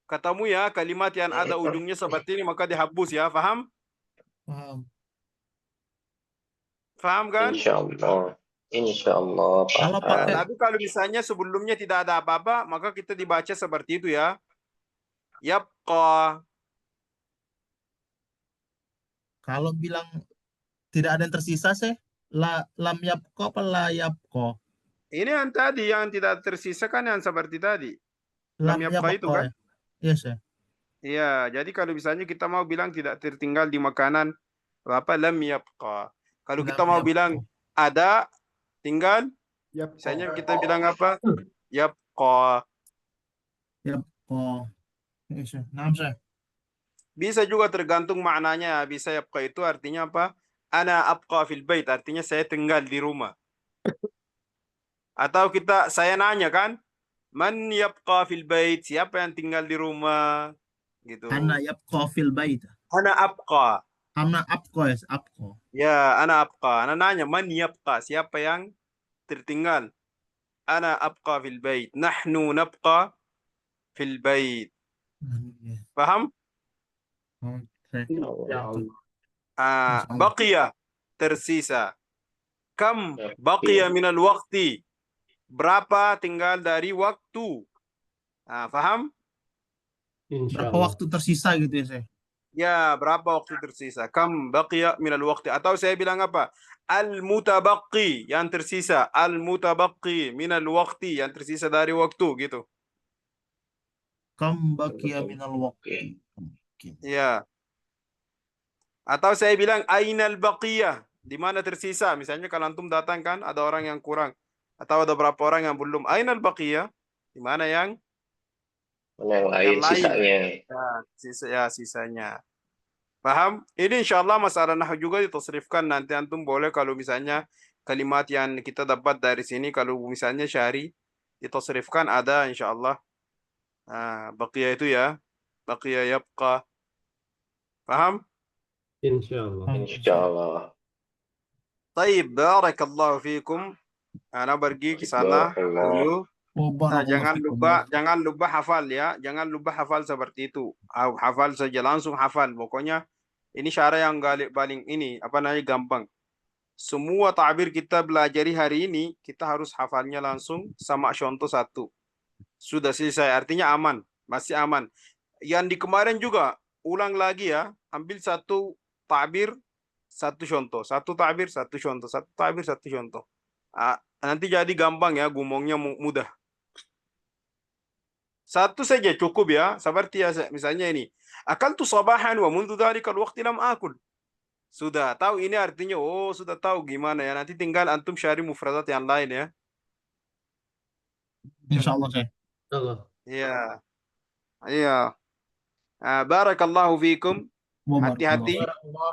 Katamu ya, kalimat yang ada ujungnya seperti ini, maka dihapus ya. Faham?
Paham.
Faham kan?
Insyaallah. Insyaallah,
Kalau
Pak.
pakai
Tapi kalau misalnya sebelumnya tidak ada apa-apa, maka kita dibaca seperti itu ya. Yabqa.
kalau bilang tidak ada yang tersisa sih, lam yabqa apa la yabqa?
Ini yang tadi, yang tidak tersisa kan yang seperti tadi. Lam yabqa itu kan?
Ya, Syekh.
Iya, jadi kalau misalnya kita mau bilang tidak tertinggal di makanan, apa lam yabqa. Kalau kita
Lam
mau
yabqa.
bilang ada, tinggal,
Yap.
misalnya kita bilang apa? Yabqa.
Yabqa. Ya, Syekh. Naam, Syekh.
Bisa juga tergantung maknanya. Bisa yabqa itu artinya apa? Ana abqa fil bait, artinya saya tinggal di rumah. Atau saya nanya kan, man yabqa fil bait, siapa yang tinggal di rumah? Gitu.
Ana yabqa fil bait.
Ana abqa.
Ana abqa, ya, abqa.
Ya, ana abqa. Ana nanya, man yabqa, siapa yang tertinggal? Ana abqa fil bait. Nahnu nabqa fil bait. Paham?
Oke.
Ya Allah.
Baqiya, tersisa. Kam baqiya minal waqti. Berapa tinggal dari waktu? Paham?
Insya
Berapa
Allah.
waktu tersisa gitu ya, Syekh?
Ya, berapa waktu tersisa? Kam baqiya minal waqti. Atau saya bilang apa? Al-mutabaqi, yang tersisa. Al-mutabaqi minal waqti, yang tersisa dari waktu, gitu.
Kam baqiya minal waqti.
Ya. Atau saya bilang ainal baqiyah, di mana tersisa? Misalnya kalau antum datang kan ada orang yang kurang atau ada berapa orang yang belum. Ainal baqiyah, di mana yang
Mana yang lain
yang lain?
sisanya.
Ya, sisanya. Paham? Ini insya Allah masalah nahwu juga ditasrifkan. Nanti antum boleh kalau misalnya kalimat yang kita dapat dari sini, kalau misalnya syari ditasrifkan ada insya Allah. Baqiyah itu ya. Baqiyah yabqa. Paham?
Insyaallah.
Insyaallah.
Taib, barakallahu fikum. Ana pergi ke sana
Barakallah.
dulu.
Oh, barakallahu fikum.
Jangan lupa hafal ya. Jangan lupa hafal seperti itu. Hafal saja, langsung hafal. Pokoknya ini cara yang paling ini apa namanya gampang. Semua tabir kita belajari hari ini kita harus hafalnya langsung sama contoh satu. Sudah selesai, artinya aman, masih aman. Yang di kemarin juga ulang lagi ya. Ambil satu tabir, satu contoh, satu tabir, satu contoh, satu tabir, satu contoh. Nanti jadi gampang ya, gumongnya mudah. Satu saja cukup ya, seperti ya misalnya ini. Akaltu sabahan wa mundu dzalikal waqti lam akul. Sudah tahu ini artinya, oh sudah tahu gimana ya. Nanti tinggal antum syari mufradat yang lain ya.
Insyaallah, Syekh.
Allah.
Iya. Iya. Barakallahu fikum. Hati-hati,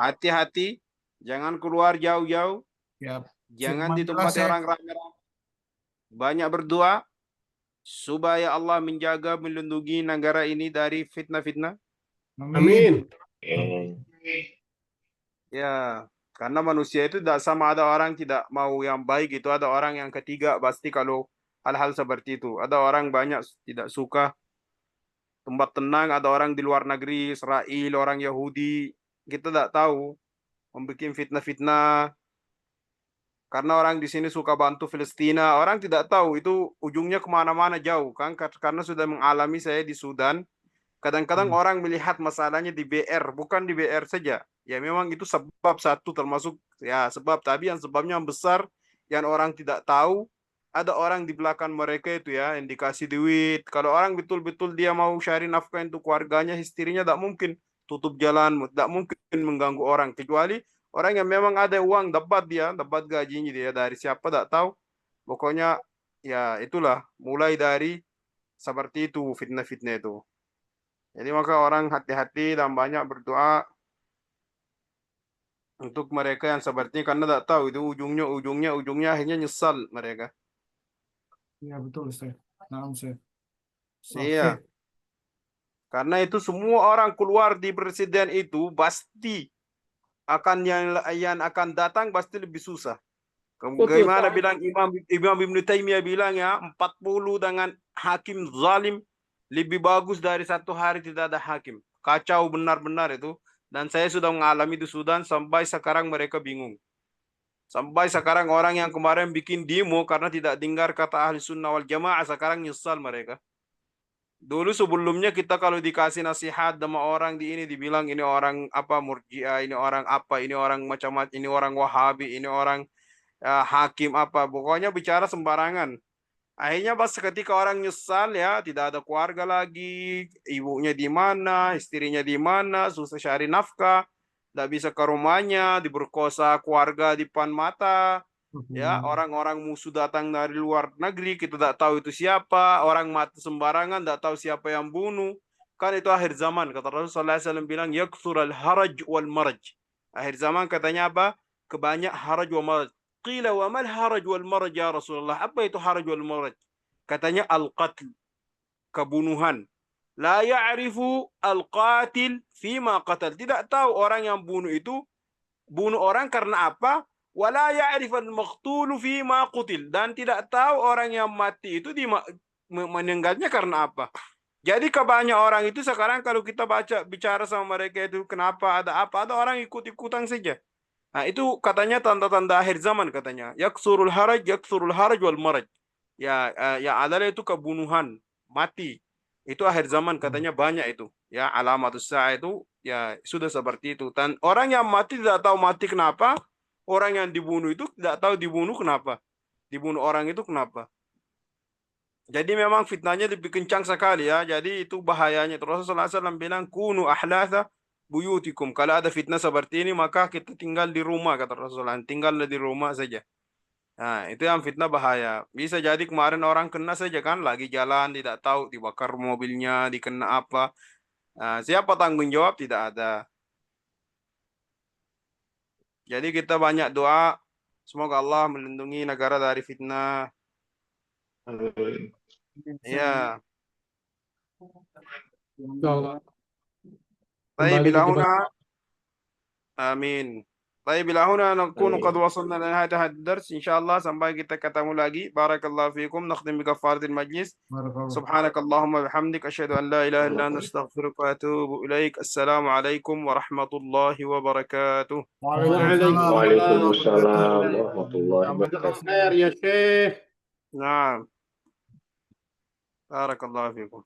hati-hati. Jangan keluar jauh-jauh.
Ya,
Jangan
firman
di tempat
jelas ya.
orang ramai-ramai. Banyak berdoa supaya Allah menjaga, melindungi negara ini dari fitnah-fitnah.
Amin.
Ya, karena manusia itu tidak sama, ada orang tidak mau yang baik itu, ada orang yang ketiga pasti kalau hal-hal seperti itu. Ada orang banyak tidak suka tempat tenang, ada orang di luar negeri, Israel, orang Yahudi, kita tidak tahu, membuat fitnah-fitnah. Karena orang di sini suka bantu Palestina, orang tidak tahu itu ujungnya kemana-mana jauh kan, karena sudah mengalami saya di Sudan. Kadang-kadang orang melihat masalahnya di BR, bukan di BR saja. Ya memang itu sebab satu termasuk ya sebab, tapi yang sebabnya yang besar yang orang tidak tahu, ada orang di belakang mereka itu ya yang dikasih duit. Kalau orang betul-betul dia mau cari nafkah untuk keluarganya, istrinya tidak mungkin tutup jalan, tidak mungkin mengganggu orang, kecuali orang yang memang ada uang, dapat gajinya dia dari siapa tidak tahu. Pokoknya ya itulah, mulai dari seperti itu fitnah-fitnah itu. Jadi maka orang hati-hati dan banyak berdoa untuk mereka yang seperti ini, karena tidak tahu itu ujungnya akhirnya nyesal mereka.
Iya betul, Syekh. Naam, Syekh.
Iya. Karena itu semua orang keluar di presiden itu pasti akan yang akan datang pasti lebih susah. Bagaimana bilang Imam Ibn Taimiyah bilang ya, 40 dengan hakim zalim lebih bagus dari satu hari tidak ada hakim. Kacau benar-benar itu. Dan saya sudah mengalami di Sudan, sampai sekarang mereka bingung. Sampai sekarang orang yang kemarin bikin demo karena tidak dengar kata ahli sunnah wal jamaah, sekarang nyesal mereka. Dulu sebelumnya kita kalau dikasih nasihat sama orang di ini, dibilang ini orang apa murjiah, ini orang apa, ini orang macam-macam, ini orang wahabi, ini orang hakim apa. Pokoknya bicara sembarangan. Akhirnya pas ketika orang nyesal ya, tidak ada keluarga lagi, ibunya di mana, istrinya di mana, susah cari nafkah, tidak bisa ke rumahnya, diperkosa keluarga di depan mata, ya orang-orang musuh datang dari luar negeri, kita tidak tahu itu siapa, orang mati sembarangan, tidak tahu siapa yang bunuh. Kan itu akhir zaman, kata Rasulullah SAW bilang, yaksural haraj wal maraj. Akhir zaman katanya apa? Kebanyak haraj wal maraj. Qila wa mal haraj wal maraj ya Rasulullah. Apa itu haraj wal maraj? Katanya al-qatl, kebunuhan. La ya'rifu al-qatil fima qatal. Tidak tahu orang yang bunuh itu bunuh orang karena apa? Wala ya'rif al-maqtulu fima qutil. Dan tidak tahu orang yang mati itu meninggalnya karena apa. Jadi kebanyakan orang itu sekarang kalau kita bicara sama mereka itu kenapa ada apa, ada orang ikut-ikutan saja. Nah, itu katanya tanda-tanda akhir zaman katanya. Yaksurul haraj wal maraj. Ya adalah itu kebunuhan, mati. Itu akhir zaman katanya banyak itu. Ya, alamatus sa'ah itu ya sudah seperti itu. Dan orang yang mati tidak tahu mati kenapa, orang yang dibunuh itu tidak tahu dibunuh kenapa. Dibunuh orang itu kenapa. Jadi memang fitnahnya lebih kencang sekali ya. Jadi itu bahayanya. Rasulullah SAW bilang, kunu ahlatha buyutikum. Kalau ada fitnah seperti ini, maka kita tinggal di rumah, kata Rasulullah. Tinggal di rumah saja. Nah, itu yang fitnah bahaya. Bisa jadi kemarin orang kena saja kan, lagi jalan, tidak tahu, dibakar mobilnya, dikena apa. Nah, siapa tanggung jawab? Tidak ada. Jadi kita banyak doa. Semoga Allah melindungi negara dari fitnah.
Amin.
Ya.
Insyaallah.
Baik,
Kembali ke
bila
jemaah.
huna. Amin. Baik, bila huna nakunu
Amin.
qad wasalna ila nihayat dars. Insyaallah sampai kita ketemu lagi. Barakallahu fiikum. Nakhtim bi kafaratil majlis.
Barakallah.
Subhanakallahumma bihamdik asyhadu an la ilaha illa anta astaghfiruka wa atubu ilaik. Assalamu alaikum warahmatullahi wabarakatuh.
Waalaikumsalam
Waalaikumsalam
warahmatullahi
warahmatullahi
Jazakallah
wabarakatuh.
khair ya Syekh.
Naam. Barakallahu fiikum.